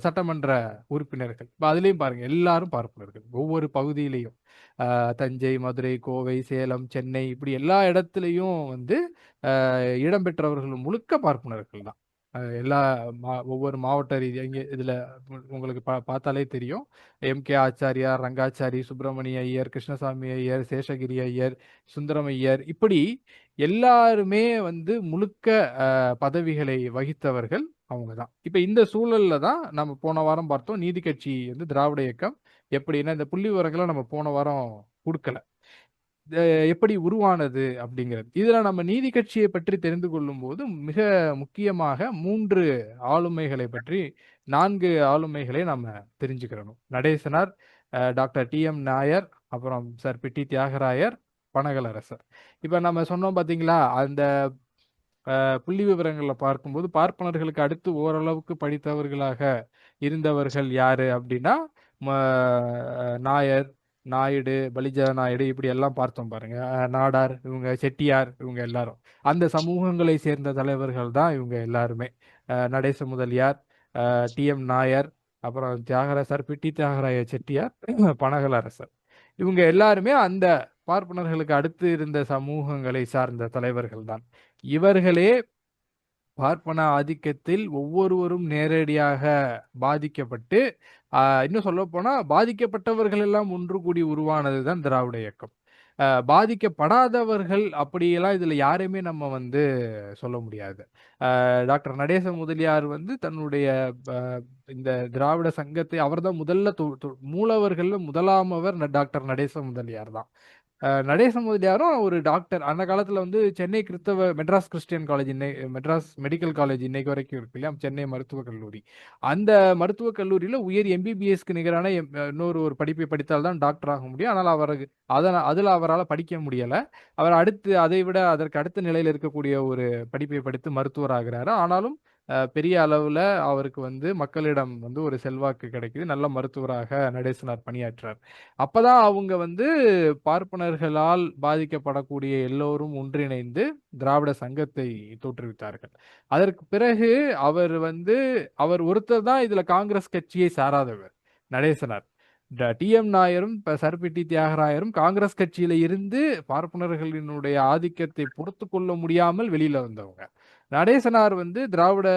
சட்டமன்ற உறுப்பினர்கள், அதுலயும் பாருங்க எல்லாரும் பார்ப்பனர்கள். ஒவ்வொரு பகுதியிலையும் தஞ்சை, மதுரை, கோவை, சேலம், சென்னை இப்படி எல்லா இடத்துலையும் வந்து இடம்பெற்றவர்கள் முழுக்க பார்ப்பனர்கள் தான். எல்லா ஒவ்வொரு மாவட்ட ரீதியாக இங்கே இதில் உங்களுக்கு பார்த்தாலே தெரியும். எம்.கே. ஆச்சாரியார், ரங்காச்சாரி, சுப்பிரமணிய ஐயர், கிருஷ்ணசாமி ஐயர், சேஷகிரி ஐயர், சுந்தரம் ஐயர், இப்படி எல்லாருமே வந்து முழுக்க பதவிகளை வகித்தவர்கள் அவங்க தான். இப்ப இந்த சூழல்ல தான் நம்ம போன வாரம் பார்த்தோம், நீதி கட்சி வந்து திராவிட இயக்கம் எப்படின்னா, இந்த புள்ளி விவரங்களை நம்ம போன வாரம் கொடுக்கல, எப்படி உருவானது அப்படிங்கிறது. இதுல நம்ம நீதி கட்சியை பற்றி தெரிந்து கொள்ளும் போது மிக முக்கியமாக 3 ஆளுமைகளை பற்றி, 4 ஆளுமைகளை நம்ம தெரிஞ்சுக்கிறணும். Natesanar, doctor TM. நாயர், அப்புறம் சார் பிட்டி தியாகராயர், பனகலரசர். இப்ப நம்ம சொன்னோம் பாத்தீங்களா, அந்த புள்ளி விவரங்களை பார்க்கும்போது பார்ப்பனர்களுக்கு அடுத்து ஓரளவுக்கு படித்தவர்களாக இருந்தவர்கள் யாரு அப்படின்னா, நாயர், நாயுடு, பலிஜா நாயுடு, இப்படி எல்லாம் பார்த்தோம் பாருங்க. நாடார், இவங்க செட்டியார், இவங்க எல்லாரும் அந்த சமூகங்களை சேர்ந்த தலைவர்கள் தான் இவங்க எல்லாருமே. நடேச முதலியார், டி.எம். நாயர், அப்புறம் தியாகராசர், பிட்டி தியாகராய செட்டியார், பனகலரசர், இவங்க எல்லாருமே அந்த பார்ப்பனர்களுக்கு அடுத்து இருந்த சமூகங்களை சார்ந்த தலைவர்கள் தான். இவர்களே பார்ப்பன ஆதிக்கத்தில் ஒவ்வொருவரும் நேரடியாக பாதிக்கப்பட்டு, இன்னும் சொல்லப்போனா பாதிக்கப்பட்டவர்கள் எல்லாம் ஒன்று கூடி உருவானது தான் திராவிட இயக்கம். பாதிக்கப்படாதவர்கள் அப்படியெல்லாம் இதுல யாரையுமே நம்ம வந்து சொல்ல முடியாது. டாக்டர் நடேச முதலியார் வந்து தன்னுடைய ப இந்த திராவிட சங்கத்தை அவர்தான் முதல்ல மூலவர்கள்ல முதலாமவர் டாக்டர் நடேச முதலியார் தான். நடேச முதலியாரும் ஒரு டாக்டர். அந்த காலத்துல வந்து சென்னை கிறிஸ்தவ Madras Christian college Madras medical college இன்னைக்கு வரைக்கும் இருக்கு இல்லையா? சென்னை மருத்துவக் கல்லூரி. அந்த மருத்துவக் கல்லூரியில உயர் எம்பிபிஎஸ்க்கு நிகரான இன்னொரு ஒரு படிப்பை படித்தால் தான் டாக்டர் ஆக முடியும். ஆனால் அவருக்கு அதுல அவரால படிக்க முடியல. அவர் அடுத்து அதை விட அதற்கு அடுத்த நிலையில இருக்கக்கூடிய ஒரு படிப்பை படித்து மருத்துவர் ஆகுறாரு. ஆனாலும் பெரிய அளவுல அவருக்கு வந்து மக்களிடம் வந்து ஒரு செல்வாக்கு கிடைக்குது. நல்ல மருத்துவராக நடேசனார் பணியாற்றார். அப்பதான் அவங்க வந்து பார்ப்பனர்களால் பாதிக்கப்படக்கூடிய எல்லோரும் ஒன்றிணைந்து திராவிட சங்கத்தை தோற்றுவித்தார்கள். அதற்கு பிறகு அவர் ஒருத்தர் தான் இதுல காங்கிரஸ் கட்சியை சாராதவர், நடேசனார். டி.எம். நாயரும் சர்பிட்டி தியாகராயரும் காங்கிரஸ் கட்சியில இருந்து பார்ப்பனர்களினுடைய ஆதிக்கத்தை பொறுத்து கொள்ள முடியாமல் வெளியில வந்தவங்க. நடேசனார் வந்து திராவிட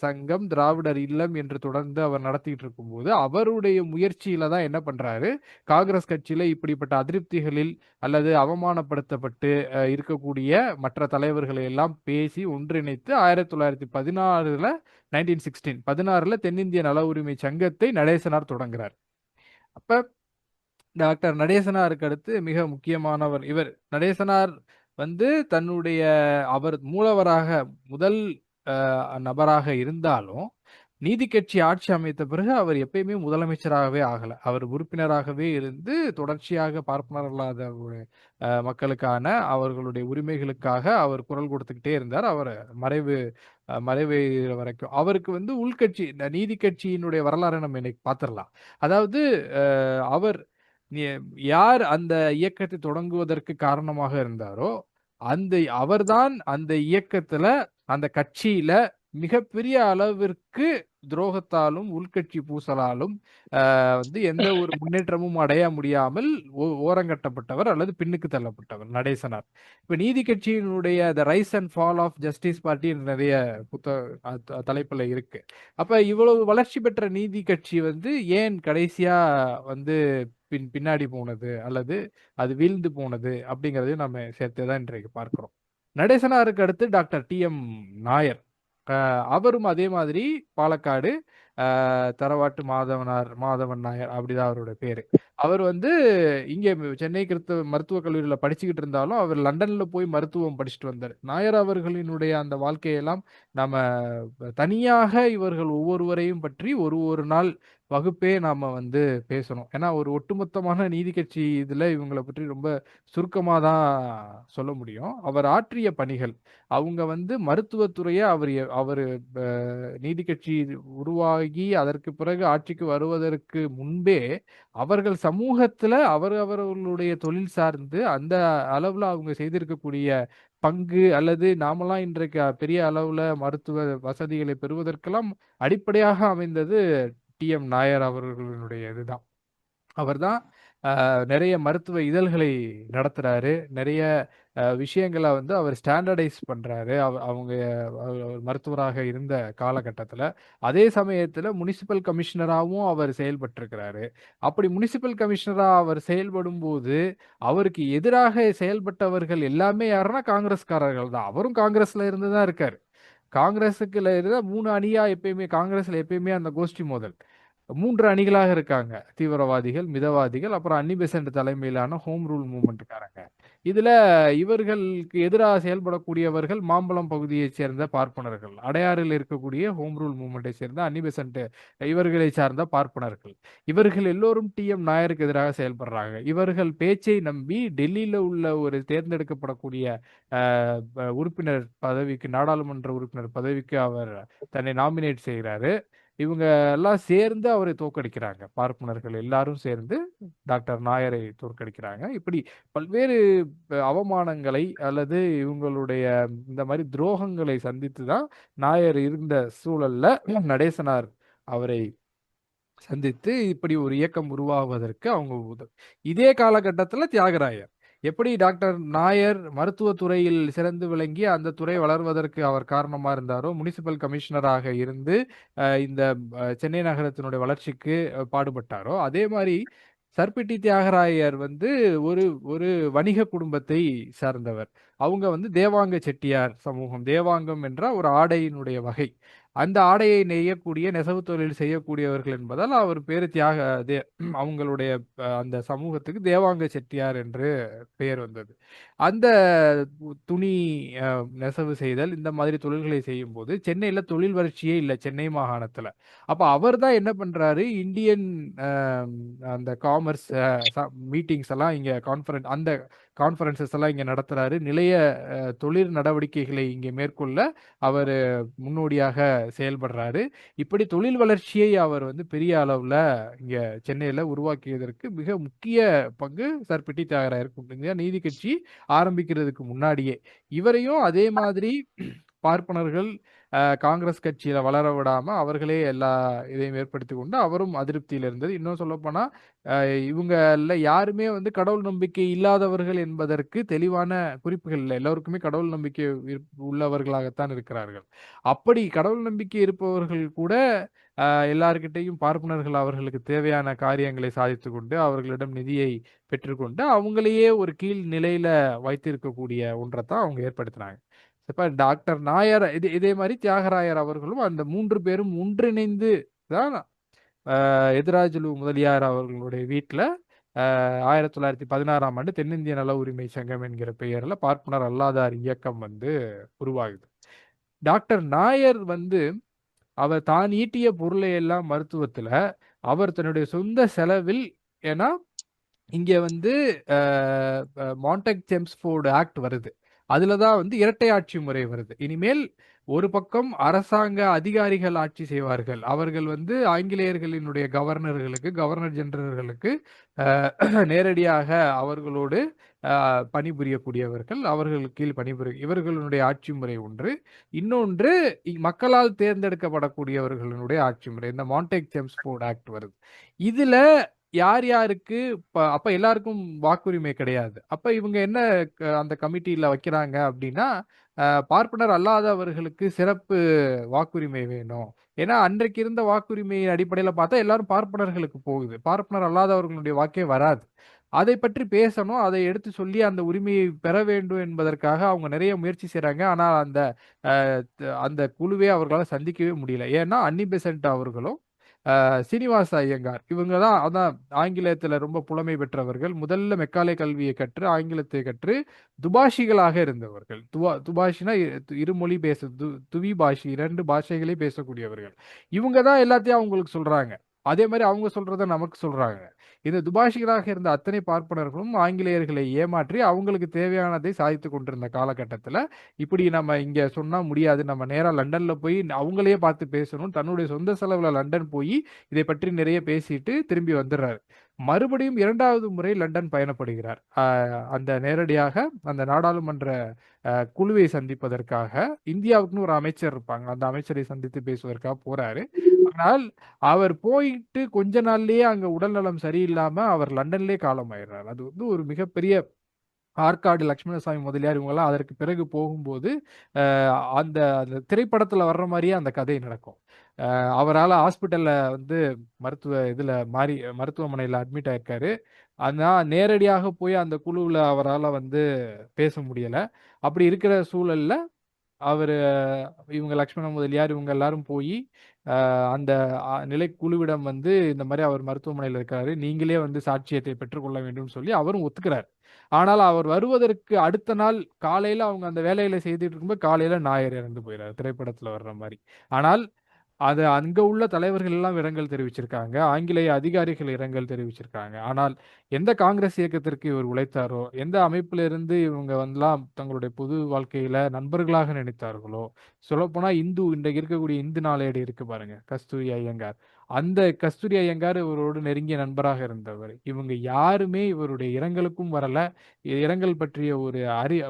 சங்கம், திராவிடர் இல்லம் என்று தொடர்ந்து அவர் நடத்திட்டு இருக்கும்போது, அவருடைய முயற்சியில தான் என்ன பண்றாரு, காங்கிரஸ் கட்சியில இப்படிப்பட்ட அதிருப்திகளில் அல்லது அவமானப்படுத்தப்பட்டு இருக்கக்கூடிய மற்ற தலைவர்களை எல்லாம் பேசி ஒன்றிணைத்து 1916ல 16ல தென்னிந்திய நல உரிமை சங்கத்தை நடேசனார் தொடங்குறார். அப்ப டாக்டர் நடேசனாருக்கு அடுத்து மிக முக்கியமானவர் இவர். நடேசனார் வந்து அவர் மூலவராக முதல் நபராக இருந்தாலும், நீதி கட்சி ஆட்சி அமைத்த பிறகு அவர் எப்பயுமே முதலமைச்சராகவே ஆகல. அவர் உறுப்பினராகவே இருந்து தொடர்ச்சியாக பார்ப்பனரல்லாத மக்களுக்கான அவர்களுடைய உரிமைகளுக்காக அவர் குரல் கொடுத்துக்கிட்டே இருந்தார். அவர் மறைவு வரைக்கும். அவருக்கு வந்து உள்கட்சி நீதி கட்சியினுடைய வரலாறை நம்ம இன்னைக்கு பார்த்துடலாம். அதாவது அவர் யார் அந்த இயக்கத்தை தொடங்குவதற்கு காரணமாக இருந்தாரோ, அவர்தான் அந்த இயக்கத்துல, அந்த கட்சியில மிகப்பெரிய அளவிற்கு துரோகத்தாலும், உள்கட்சி பூசலாலும் வந்து எந்த ஒரு முன்னேற்றமும் அடைய முடியாமல் ஓரங்கட்டப்பட்டவர் அல்லது பின்னுக்கு தள்ளப்பட்டவர் நடேசனார். இப்ப நீதி கட்சியினுடைய the rise and fall of Justice Party நிறைய தலைப்புல இருக்கு. அப்ப இவ்வளவு வளர்ச்சி பெற்ற நீதி கட்சி வந்து ஏன் கடைசியா வந்து பின்னாடி போனது அல்லது அது வீழ்ந்து போனது அப்படிங்கிறதையும் நம்ம சேர்த்துதான் இன்றைக்கு பார்க்கிறோம். நடேசனாருக்கு அடுத்து டாக்டர் டி.எம். நாயர். அவரும் அதே மாதிரி பாலக்காடு தரவாட்டு மாதவன் நாயர் அப்படிதான் அவருடைய பேரு. அவர் வந்து இங்கே சென்னை கிறிஸ்தவ மருத்துவக் கல்லூரியில படிச்சுக்கிட்டு இருந்தாலும் அவர் லண்டன்ல போய் மருத்துவம் படிச்சுட்டு வந்தார். நாயர் அவர்களினுடைய அந்த வாழ்க்கையெல்லாம் நாம தனியாக இவர்கள் ஒவ்வொருவரையும் பற்றி ஒரு நாள் வகுப்பே நாம வந்து பேசணும். ஏன்னா ஒரு ஒட்டுமொத்தமான நீதி கட்சி இதுல இவங்களை பற்றி ரொம்ப சுருக்கமா தான் சொல்ல முடியும். அவர் ஆற்றிய பணிகள், அவங்க வந்து மருத்துவத்துறையை அவரு நீதி கட்சி உருவாகி அதற்கு பிறகு ஆட்சிக்கு வருவதற்கு முன்பே அவர்கள் சமூகத்துல அவர்களுடைய தொழில் சார்ந்து அந்த அளவுல அவங்க செய்திருக்கக்கூடிய பங்கு அல்லது நாமெல்லாம் இன்றைக்கு பெரிய அளவுல மருத்துவ வசதிகளை பெறுவதற்கெல்லாம் அடிப்படையாக அமைந்தது டி.எம். நாயர் அவர்களுடைய இதுதான். அவர்தான் நிறைய மருத்துவ இதழ்களை நடத்துறாரு. நிறைய விஷயங்களை வந்து அவர் ஸ்டாண்டர்டைஸ் பண்றாரு. அவங்க மருத்துவராக இருந்த காலகட்டத்துல. அதே சமயத்துல முனிசிபல் கமிஷனராவும் அவர் செயல்பட்டிருக்கிறாரு. அப்படி முனிசிபல் கமிஷனரா அவர் செயல்படும்போது, அவருக்கு எதிராக செயல்பட்டவர்கள் எல்லாமே யாருன்னா காங்கிரஸ்காரர்கள் தான். அவரும் காங்கிரஸ்ல இருந்து தான் இருக்காரு. காங்கிரஸுக்குள்ள இருந்த 3 அணியா காங்கிரஸ்ல எப்பயுமே அந்த கோஷ்டி மோதல். 3 அணிகளாக இருக்காங்க. தீவிரவாதிகள், மிதவாதிகள், அப்புறம் அன்னி பெசன்ட் தலைமையிலான ஹோம் ரூல் மூவ்மெண்ட்காரங்க. இதுல இவர்களுக்கு எதிராக செயல்படக்கூடியவர்கள் மாம்பழம் பகுதியைச் சேர்ந்த பார்ப்பனர்கள். அடையாறில் இருக்கக்கூடிய ஹோம் ரூல் மூவ்மெண்ட்டை சேர்ந்த அன்னி பெசன்ட் இவர்களை சார்ந்த பார்ப்பனர்கள். இவர்கள் எல்லோரும் டி.எம். நாயருக்கு எதிராக செயல்படுறாங்க. இவர்கள் பேச்சை நம்பி டெல்லியில உள்ள ஒரு தேர்ந்தெடுக்கப்படக்கூடிய உறுப்பினர் பதவிக்கு, நாடாளுமன்ற உறுப்பினர் பதவிக்கு அவர் தன்னை நாமினேட் செய்கிறாரு. இவங்க எல்லாம் சேர்ந்து அவரை தோற்கடிக்கிறாங்க. பார்ப்பனர்கள் எல்லாரும் சேர்ந்து டாக்டர் நாயரை தோற்கடிக்கிறாங்க. இப்படி பல்வேறு அவமானங்களை அல்லது இவங்களுடைய இந்த மாதிரி துரோகங்களை சந்தித்து தான் நாயர் இருந்த சூழல்ல நடேசனார் அவரை சந்தித்து இப்படி ஒரு இயக்கம் உருவாகுவதற்கு அவங்க இதே காலகட்டத்துல தியாகராயர். எப்படி டாக்டர் நாயர் மருத்துவத் துறையில் சிறந்து விளங்கி அந்த துறை வளர்வதற்கு அவர் காரணமா இருந்தாரோ, முனிசிபல் கமிஷனராக இருந்து இந்த சென்னை நகரத்தினுடைய வளர்ச்சிக்கு பாடுபட்டாரோ, அதே மாரி சர்பிட்டி தியாகராயர் வந்து ஒரு ஒரு வணிக குடும்பத்தை சார்ந்தவர். அவங்க வந்து தேவாங்க செட்டியார் சமூகம். தேவாங்கம் என்ற ஒரு ஆடையினுடைய வகை. அந்த ஆடையை நெய்யக்கூடிய நெசவு தொழில் செய்யக்கூடியவர்கள் என்பதால் அவர் பேரு அவங்களுடைய அந்த சமூகத்துக்கு தேவாங்க செட்டியார் என்று பெயர் வந்தது. அந்த துணி நெசவு செய்தல் இந்த மாதிரி தொழில்களை செய்யும்போது சென்னையில தொழில் வளர்ச்சியே இல்ல சென்னை மாகாணத்துல. அப்ப அவர் தான் என்ன பண்றாரு, இந்தியன் அந்த காமர்ஸ் மீட்டிங்ஸ் எல்லாம் இங்க அந்த கான்ஃபரன்சஸ் எல்லாம் இங்க நடத்துறாரு. நிலைய தொழில் நடவடிக்கைகளை இங்கே மேற்கொள்ள அவரு முன்னோடியாக செயல்படுறாரு. இப்படி தொழில் வளர்ச்சியை அவர் வந்து பெரிய அளவுல இங்க சென்னையில உருவாக்கியதற்கு மிக முக்கிய பங்கு சர்பிட்டி தியாகராயருக்கு உண்டு. இந்த நீதி கட்சி ஆரம்பிக்கிறதுக்கு முன்னாடியே இவரையும் அதே மாதிரி பார்ப்பனர்கள் காங்கிரஸ் கட்சியில வளர விடாம அவர்களே எல்லா இதையும் ஏற்படுத்தி கொண்டு அவரும் அதிருப்தியில இருந்தது. இன்னும் சொல்லப்போனா இவங்கல யாருமே வந்து கடவுள் நம்பிக்கை இல்லாதவர்கள் என்பதற்கு தெளிவான குறிப்புகள் இல்லை. எல்லோருக்குமே கடவுள் நம்பிக்கை உள்ளவர்களாகத்தான் இருக்கிறார்கள். அப்படி கடவுள் நம்பிக்கை இருப்பவர்கள் கூட எல்லார்கிட்டையும் பார்ப்பனர்கள் அவர்களுக்கு தேவையான காரியங்களை சாதித்து கொண்டு அவர்களிடம் நிதியை பெற்றுக்கொண்டு அவங்களையே ஒரு கீழ் நிலையில வைத்திருக்கக்கூடிய ஒன்றைத்தான் அவங்க ஏற்படுத்தினாங்க. இப்ப டாக்டர் நாயர் இதே மாதிரி தியாகராயர் அவர்களும் அந்த 3 பேரும் ஒன்றிணைந்து தான் எதிராஜுலு முதலியார் அவர்களுடைய வீட்டுல 1916ஆம் ஆண்டு தென்னிந்திய நல உரிமை சங்கம் என்கிற பெயர்ல பார்ப்பனர் அல்லாதார் இயக்கம் வந்து உருவாகுது. டாக்டர் நாயர் வந்து அவர் தான் ஈட்டிய பொருளை எல்லாம் மருத்துவத்துல அவர் தன்னுடைய சொந்த செலவில், ஏன்னா இங்க வந்து மான்டேக் செம்ஸ்ஃபோர்டு ஆக்ட் வருது. அதுலதான் வந்து இரட்டை ஆட்சி முறை வருது. இனிமேல் ஒரு பக்கம் அரசாங்க அதிகாரிகள் ஆட்சி செய்வார்கள். அவர்கள் வந்து ஆங்கிலேயர்களினுடைய கவர்னர் ஜெனரல்களுக்கு நேரடியாக அவர்களோடு பணிபுரியக்கூடியவர்கள், அவர்கள் கீழ் இவர்களுடைய ஆட்சி முறை ஒன்று. இன்னொன்று மக்களால் தேர்ந்தெடுக்கப்படக்கூடியவர்களுடைய ஆட்சி முறை. இந்த மான்டேக் செம்ஸ்ஃபோர்டு ஆக்ட் வருது. இதுல யார் யாருக்கு அப்ப எல்லாருக்கும் வாக்குரிமை கிடையாது. அப்ப இவங்க என்ன அந்த கமிட்டியில வைக்கிறாங்க அப்படின்னா, பார்ப்பனர் அல்லாதவர்களுக்கு சிறப்பு வாக்குரிமை வேணும். ஏன்னா அன்றைக்கு இருந்த வாக்குரிமையின் அடிப்படையில பார்த்தா எல்லாரும் பார்ப்பனர்களுக்கு போகுது. பார்ப்பனர் அல்லாதவர்களுடைய வாக்கே வராது. அதை பற்றி பேசணும், அதை எடுத்து சொல்லி அந்த உரிமையை பெற வேண்டும் என்பதற்காக அவங்க நிறைய முயற்சி செய்றாங்க. ஆனா அந்த குழுவே அவர்களால் சந்திக்கவே முடியல. ஏன்னா அன்னி பெசன்ட் அவர்களும் சீனிவாச ஐயங்கார் இவங்க தான் அதான் ஆங்கிலத்தில் ரொம்ப புலமை பெற்றவர்கள். முதல்ல மெக்காலே கல்வியை கற்று ஆங்கிலத்தை கற்று துபாஷிகளாக இருந்தவர்கள். துபாஷினா இருமொழி துவி பாஷி 2 பாஷைகளே பேசக்கூடியவர்கள். இவங்க தான் எல்லாத்தையும் அவங்களுக்கு சொல்றாங்க. அதே மாதிரி அவங்க சொல்றத நமக்கு சொல்றாங்க. இந்த துபாஷிகளாக இருந்த அத்தனை பார்ப்பனர்களும் ஆங்கிலேயர்களை ஏமாற்றி அவங்களுக்கு தேவையானதை சாதித்து கொண்டிருந்த காலகட்டத்தில் இப்படி நம்ம இங்க சொன்னா முடியாது, நம்ம நேரா லண்டன்ல போய் அவங்களையே பார்த்து பேசணும், தன்னுடைய சொந்த செலவுல லண்டன் போய் இதை பற்றி நிறைய பேசிட்டு திரும்பி வந்துடுறாரு. மறுபடியும் 2வது முறை லண்டன் பயணப்படுகிறார். அந்த நேரடியாக அந்த நாடாளுமன்ற குழுவை சந்திப்பதற்காக. இந்தியாவுக்குன்னு ஒரு அமைச்சர் இருப்பாங்க, அந்த அமைச்சரை சந்தித்து பேசுவதற்காக போறாரு. ஆனால் அவர் போயிட்டு கொஞ்ச நாள்லயே அங்க உடல்நலம் சரியில்லாம அவர் லண்டன்லயே காலமாயிடுறார். அது வந்து ஒரு மிகப்பெரிய ஆற்காடு லட்சுமணசாமி முதலியார் இவங்கெல்லாம் அதற்கு பிறகு போகும்போது அந்த அந்த திரைப்படத்துல வர்ற மாதிரியே அந்த கதை நடக்கும். அவரால் ஹாஸ்பிட்டல்ல வந்து மருத்துவமனையில் அட்மிட் ஆயிருக்காரு. ஆனால் நேரடியாக போய் அந்த குழுவில் அவரால் வந்து பேச முடியல. அப்படி இருக்கிற சூழல்ல அவர் இவங்க லக்ஷ்மண முதலியார் இவங்க எல்லாரும் போய் அந்த நிலைக்குழுவிடம் வந்து இந்த மாதிரி அவர் மருத்துவமனையில் இருக்காரு, நீங்களே வந்து சாட்சியத்தை பெற்றுக்கொள்ள வேண்டும் சொல்லி அவரும் ஒத்துக்கிறார். ஆனால் அவர் வருவதற்கு அடுத்த நாள் காலையில அவங்க அந்த வேலைகளை செய்துட்டு இருக்கும்போது காலையில நாயர் இறந்து போயிறாரு, திரைப்படத்துல வர்ற மாதிரி. ஆனால் அது அங்க உள்ள தலைவர்கள் எல்லாம் இரங்கல் தெரிவிச்சிருக்காங்க, ஆங்கிலேய அதிகாரிகள் இரங்கல் தெரிவிச்சிருக்காங்க. ஆனால் எந்த காங்கிரஸ் இயக்கத்திற்கு இவர் உழைத்தாரோ, எந்த அமைப்புல இருந்து இவங்க வந்துலாம் தங்களுடைய பொது வாழ்க்கையில நண்பர்களாக நினைத்தார்களோ, சொல்லப்போனா இன்றைக்கு இருக்கக்கூடிய இந்து நாளேடு இருக்கு பாருங்க, கஸ்தூரி ஐயங்கார், அந்த கஸ்தூரி ஐயங்கார் இவரோடு நெருங்கிய நண்பராக இருந்தவர். இவங்க யாருமே இவருடைய இரங்கலுக்கும் வரல, இரங்கல் பற்றிய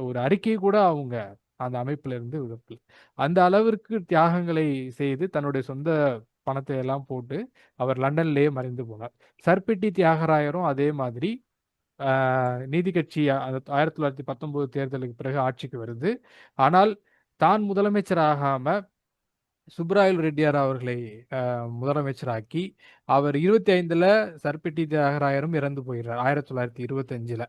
ஒரு அறிக்கை கூட அவங்க அந்த அமைப்புல இருந்து விதப்பல. அந்த அளவிற்கு தியாகங்களை செய்து தன்னுடைய சொந்த பணத்தை எல்லாம் போட்டு அவர் லண்டன்லயே மறைந்து போனார். சர்பிட்டி தியாகராயரும் அதே மாதிரி நீதி கட்சி 1919 தேர்தலுக்கு பிறகு ஆட்சிக்கு வருது. ஆனால் தான் முதலமைச்சர் ஆகாம சுப்பராயலு ரெட்டியார் அவர்களை முதலமைச்சராக்கி அவர் 25ல சர்பிட்டி தியாகராயரும் இறந்து போயிடுறார் 1925ல.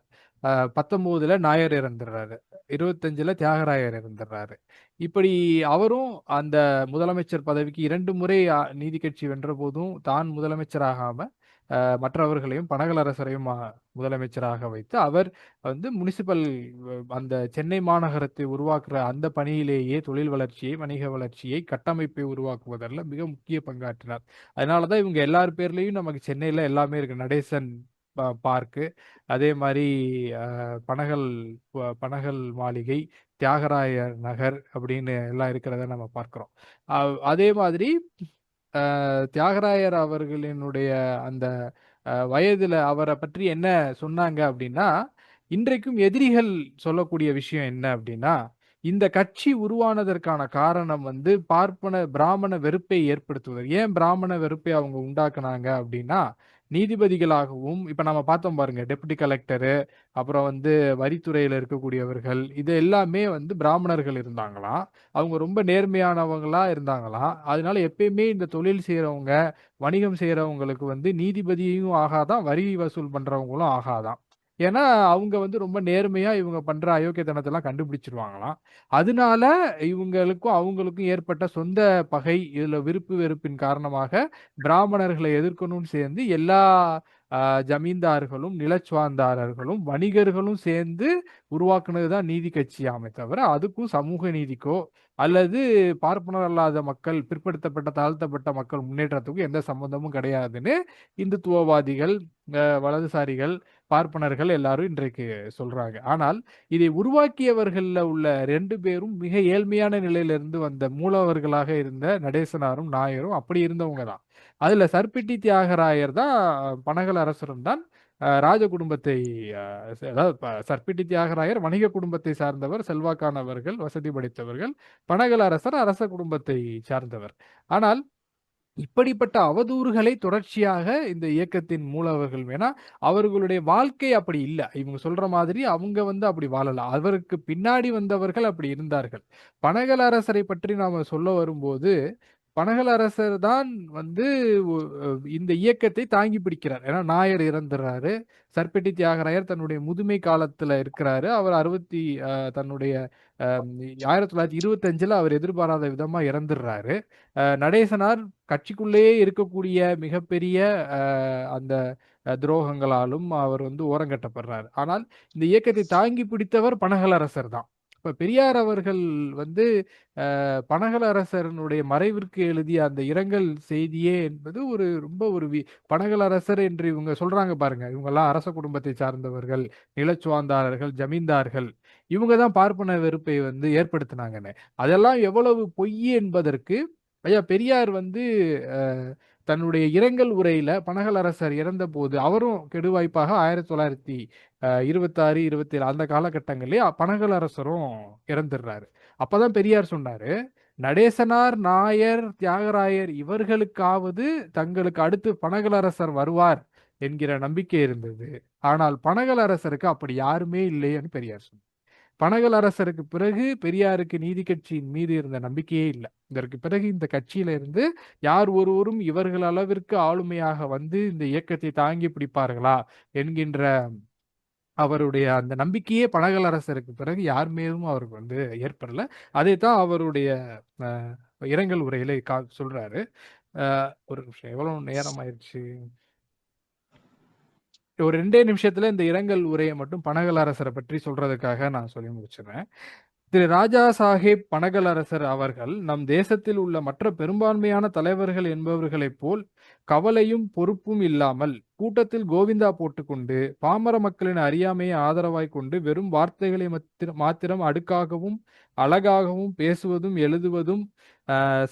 19ல நாயர் இறந்துடுறாரு, 25ல தியாகராயர் இறந்துடுறாரு. இப்படி அவரும் அந்த முதலமைச்சர் பதவிக்கு 2 முறை நீதி கட்சி வென்ற போதும் தான் முதலமைச்சராகாம மற்றவர்களையும் பனகலரசரையும் முதலமைச்சராக வைத்து அவர் வந்து முனிசிபல் அந்த சென்னை மாநகரத்தை உருவாக்குற அந்த பணியிலேயே தொழில் வளர்ச்சியை, வணிக வளர்ச்சியை, கட்டமைப்பை உருவாக்குவதில் மிக முக்கிய பங்காற்றினார். அதனாலதான் இவங்க எல்லார் பேர்லயும் நமக்கு சென்னையில எல்லாமே இருக்கு. நடேசன் பார்க்கு, அதே மாதிரி பனகல் மாளிகை, தியாகராயர் நகர் அப்படின்னு எல்லாம் இருக்கிறத நம்ம பார்க்கிறோம். அதே மாதிரி தியாகராயர் அவர்களினுடைய அந்த வயதுல அவரை பற்றி என்ன சொன்னாங்க அப்படின்னா, இன்றைக்கும் எதிரிகள் சொல்லக்கூடிய விஷயம் என்ன அப்படின்னா, இந்த கட்சி உருவானதற்கான காரணம் வந்து பிராமண வெறுப்பை ஏற்படுத்துவது. ஏன் பிராமண வெறுப்பை அவங்க உண்டாக்குனாங்க அப்படின்னா, நீதிபதிகளாகவும் இப்ப நம்ம பார்த்தோம் பாருங்க, டெப்யூட்டி கலெக்டரு, அப்புறம் வந்து வரித்துறையில இருக்கக்கூடியவர்கள், இது எல்லாமே வந்து பிராமணர்கள் இருந்தாங்களாம். அவங்க ரொம்ப நேர்மையானவங்களா இருந்தாங்களாம். அதனால எப்பயுமே இந்த தொழில் செய்யறவங்க, வணிகம் செய்யறவங்களுக்கு வந்து நீதிபதியும் ஆகாதான், வரி வசூல் பண்றவங்களும் ஆகாதான். ஏன்னா அவங்க வந்து ரொம்ப நேர்மையா இவங்க பண்ற அயோக்கியத்தனத்தெல்லாம் கண்டுபிடிச்சிருவாங்களாம். அதனால இவங்களுக்கும் அவங்களுக்கும் ஏற்பட்ட சொந்த பகை, இதுல விருப்பு வெறுப்பின் காரணமாக பிராமணர்களை எதிர்க்கணும்னு சேர்ந்து எல்லா ஜமீன்தார்களும், நிலச்சுவாந்தாரர்களும், வணிகர்களும் சேர்ந்து உருவாக்குனதுதான் நீதி கட்சியாமே தவிர, அதுக்கும் சமூக நீதிக்கோ அல்லது பார்ப்பனர் அல்லாத மக்கள், பிற்படுத்தப்பட்ட தாழ்த்தப்பட்ட மக்கள் முன்னேற்றத்துக்கும் எந்த சம்பந்தமும் கிடையாதுன்னு இந்துத்துவவாதிகள், வலதுசாரிகள், பார்ப்பனர்கள் எல்லாரும் இன்றைக்கு சொல்றாங்க. ஆனால் இதை உருவாக்கியவர்கள்ல உள்ள 2 பேரும் மிக ஏழ்மையான நிலையிலிருந்து வந்த மூலவர்களாக இருந்த நடேசனாரும் நாயரும் அப்படி இருந்தவங்க தான். அதுல சர்பிட்டி தியாகராயர் தான் பனகல் அரசரும் தான் ராஜ குடும்பத்தை, அதாவது சர்பிட்டி தியாகராயர் வணிக குடும்பத்தை சார்ந்தவர், செல்வாக்கானவர்கள், வசதி படைத்தவர்கள். பனகல் அரசர் அரச குடும்பத்தை சார்ந்தவர். ஆனால் இப்படிப்பட்ட அவதூறுகளை தொடர்ச்சியாக இந்த இயக்கத்தின் மூலவர்கள், வேணா அவர்களுடைய வாழ்க்கை அப்படி இல்லை. இவங்க சொல்ற மாதிரி அவங்க வந்து அப்படி வாழல. அவருக்கு பின்னாடி வந்தவர்கள் அப்படி இருந்தார்கள். பனகல் அரசரை பற்றி நாம சொல்ல வரும்போது, பனகல் அரசர் தான் வந்து இந்த இயக்கத்தை தாங்கி பிடிக்கிறார். ஏன்னா நாயர் இறந்துறாரு, சர்பிட்டி தியாகராயர் தன்னுடைய முதுமை காலத்துல இருக்கிறாரு. அவர் தன்னுடைய 1925ல அவர் எதிர்பாராத விதமா இறந்துடுறாரு. நடேசனார் கட்சிக்குள்ளேயே இருக்கக்கூடிய மிகப்பெரிய அந்த துரோகங்களாலும் அவர் வந்து ஓரங்கட்டப்படுறார். ஆனால் இந்த இயக்கத்தை தாங்கி பிடித்தவர் பனகல் அரசர் தான். இப்ப பெரியார் அவர்கள் வந்து பனகல் அரசனுடைய மறைவிற்கு எழுதிய அந்த இரங்கல் செய்தியே என்பது ரொம்ப பனகல் அரசர் என்று இவங்க சொல்றாங்க பாருங்க. இவங்கெல்லாம் அரச குடும்பத்தை சார்ந்தவர்கள், நிலச்சுவாந்தாரர்கள், ஜமீன்தார்கள், இவங்க தான் பார்ப்பன வெறுப்பை வந்து ஏற்படுத்தினாங்கன்னு. அதெல்லாம் எவ்வளவு பொய் என்பதற்கு ஐயா பெரியார் வந்து தன்னுடைய இரங்கல் உரையில பனகல் அரசர் இறந்த போது அவரும் கெடுவாய்ப்பாக 1926, 27 அந்த காலகட்டங்களிலே பனகல் அரசரும் இறந்துடுறாரு. அப்பதான் பெரியார் சொன்னாரு, நடேசனார், நாயர், தியாகராயர் இவர்களுக்காவது தங்களுக்கு அடுத்து பனகல் அரசர் வருவார் என்கிற நம்பிக்கை இருந்தது. ஆனால் பனகல் அரசருக்கு அப்படி யாருமே இல்லைன்னு பெரியார் சொன்னார். பனகல் அரசருக்கு பிறகு பெரியாருக்கு நீதி கட்சியின் மீது இருந்த நம்பிக்கையே இல்லை. இதற்கு பிறகு இந்த கட்சியில இருந்து யார் ஒருவரும் இவர்கள் அளவிற்கு ஆளுமையாக வந்து இந்த இயக்கத்தை தாங்கி பிடிப்பார்களா என்கின்ற அவருடைய அந்த நம்பிக்கையே பனகல் அரசருக்கு பிறகு யார் மீதும் அவருக்கு வந்து ஏற்படல. அதைத்தான் அவருடைய இரங்கல் உரையில சொல்றாரு. ஒரு நிமிஷம், எவ்வளவு நேரம் ஆயிடுச்சு? ஒரு 2 நிமிஷத்துல இந்த இரங்கல் உரையை மட்டும் பனகல் அரசரை பற்றி சொல்றதுக்காக நான் சொல்லி முடிச்சிடுறேன். திரு ராஜா சாஹேப் பனகல் அரசர் அவர்கள் நம் தேசத்தில் உள்ள மற்ற பெரும்பான்மையான தலைவர்கள் என்பவர்களைப் போல் கவலையும் பொறுப்பும் இல்லாமல் கூட்டத்தில் கோவிந்தா போட்டுக்கொண்டு பாமர மக்களின் அறியாமையை ஆதரவாய் கொண்டு வெறும் வார்த்தைகளை மாத்திரம் அடுக்காகவும் அழகாகவும் பேசுவதும் எழுதுவதும்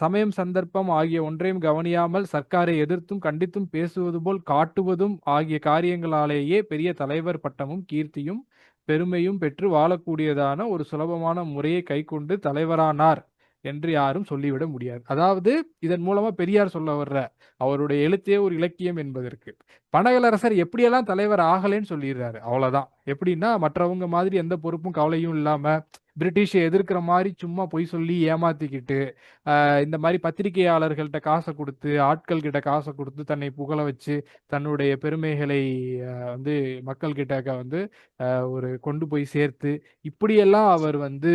சமயம் சந்தர்ப்பம் ஆகிய ஒன்றையும் கவனியாமல் சர்க்காரை எதிர்த்தும் கண்டித்தும் பேசுவது போல் காட்டுவதும் ஆகிய காரியங்களாலேயே பெரிய தலைவர் பட்டமும் கீர்த்தியும் பெருமையும் பெற்று வாழக்கூடியதான ஒரு சுலபமான முறையை கைக்கொண்டு தலைவரானார் என்று யாரும் சொல்லிவிட முடியாது. அதாவது இதன் மூலமா பெரியார் சொல்ல வர்ற அவருடைய எழுத்தே ஒரு இலக்கியம் என்பதற்கு பனகலரசர் எப்படியெல்லாம் தலைவர் ஆகலைன்னு சொல்லிடுறாரு. அவ்வளவுதான். எப்படின்னா மற்றவங்க மாதிரி எந்த பொறுப்பும் கவலையும் இல்லாம பிரிட்டிஷை எதிர்க்கிற மாதிரி சும்மா பொய் சொல்லி ஏமாத்திக்கிட்டு இந்த மாதிரி பத்திரிகையாளர்கள்ட்ட காசை கொடுத்து ஆட்கள் கிட்ட காசை கொடுத்து தன்னை புகழ வச்சு தன்னுடைய பெருமைகளை வந்து மக்கள் கிட்ட வந்து ஒரு கொண்டு போய் சேர்த்து இப்படியெல்லாம் அவர் வந்து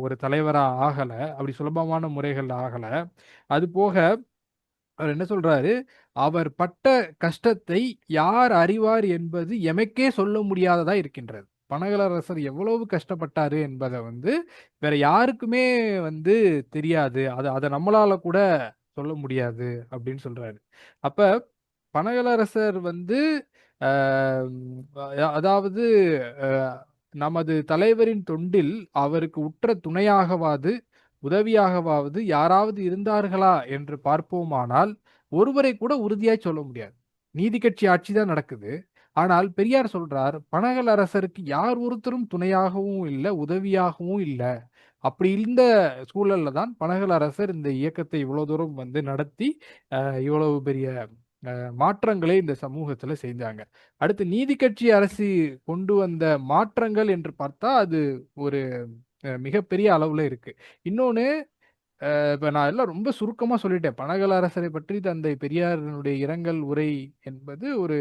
ஒரு தலைவரா ஆகல. அப்படி சுலபமான முறைகள் ஆகல. அது போக அவர் என்ன சொல்றாரு, அவர் பட்ட கஷ்டத்தை யார் அறிவார் என்பது எமக்கே சொல்ல முடியாததா இருக்கின்றது. பனகலரசர் எவ்வளவு கஷ்டப்பட்டாரு என்பதை வந்து வேற யாருக்குமே வந்து தெரியாது. அத நம்மளால கூட சொல்ல முடியாது அப்படின்னு சொல்றாரு. அப்ப பனகலரசர் வந்து ஆம், அதாவது நமது தலைவரின் தொண்டில் அவருக்கு உற்ற துணையாகவாது உதவியாகவாவது யாராவது இருந்தார்களா என்று பார்ப்போமானால் ஒருவரை கூட உறுதியாய் சொல்ல முடியாது. நீதி கட்சி ஆட்சி தான் நடக்குது. ஆனால் பெரியார் சொல்றார் பனகல் அரசருக்கு யார் ஒருத்தரும் துணையாகவும் இல்லை உதவியாகவும் இல்லை. அப்படி இருந்த சூழல்ல தான் பனகல் அரசர் இந்த இயக்கத்தை இவ்வளவு தூரம் வந்து நடத்தி இவ்வளவு பெரிய மாற்றங்களை இந்த சமூகத்துல செஞ்சாங்க. அடுத்து நீதி கட்சி அரசு கொண்டு வந்த மாற்றங்கள் என்று பார்த்தா அது ஒரு மிகப்பெரிய அளவுல இருக்கு. இன்னொன்னு இப்ப நான் எல்லாம் ரொம்ப சுருக்கமா சொல்லிட்டேன். பனகல் அரசரை பற்றி தந்தை பெரியாரினுடைய இரங்கல் உரை என்பது ஒரு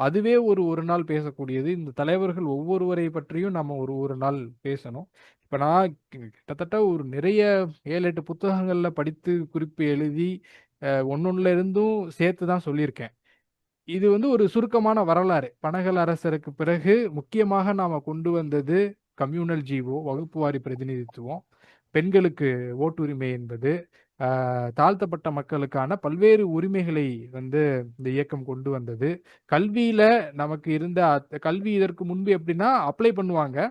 அதுவே ஒரு நாள் பேசக்கூடியது. இந்த தலைவர்கள் ஒவ்வொருவரை பற்றியும் நம்ம ஒரு நாள் பேசணும். இப்ப நான் கிட்டத்தட்ட ஒரு நிறைய 7, 8 புத்தகங்கள்ல படித்து குறிப்பு எழுதி ஒன்னொன்னுல இருந்தும் சேர்த்து தான் சொல்லியிருக்கேன். இது வந்து ஒரு சுருக்கமான வரலாறு. பனகல் அரசருக்கு பிறகு முக்கியமாக நாம கொண்டு வந்தது கம்யூனல் ஜீவோ, வகுப்புவாரி பிரதிநிதித்துவம், பெண்களுக்கு ஓட்டுரிமை என்பது, தாழ்த்தப்பட்ட மக்களுக்கான பல்வேறு உரிமைகளை வந்து இந்த இயக்கம் கொண்டு வந்தது. கல்வியில நமக்கு இருந்த கல்வி இதற்கு முன்பு எப்படின்னா அப்ளை பண்ணுவாங்க.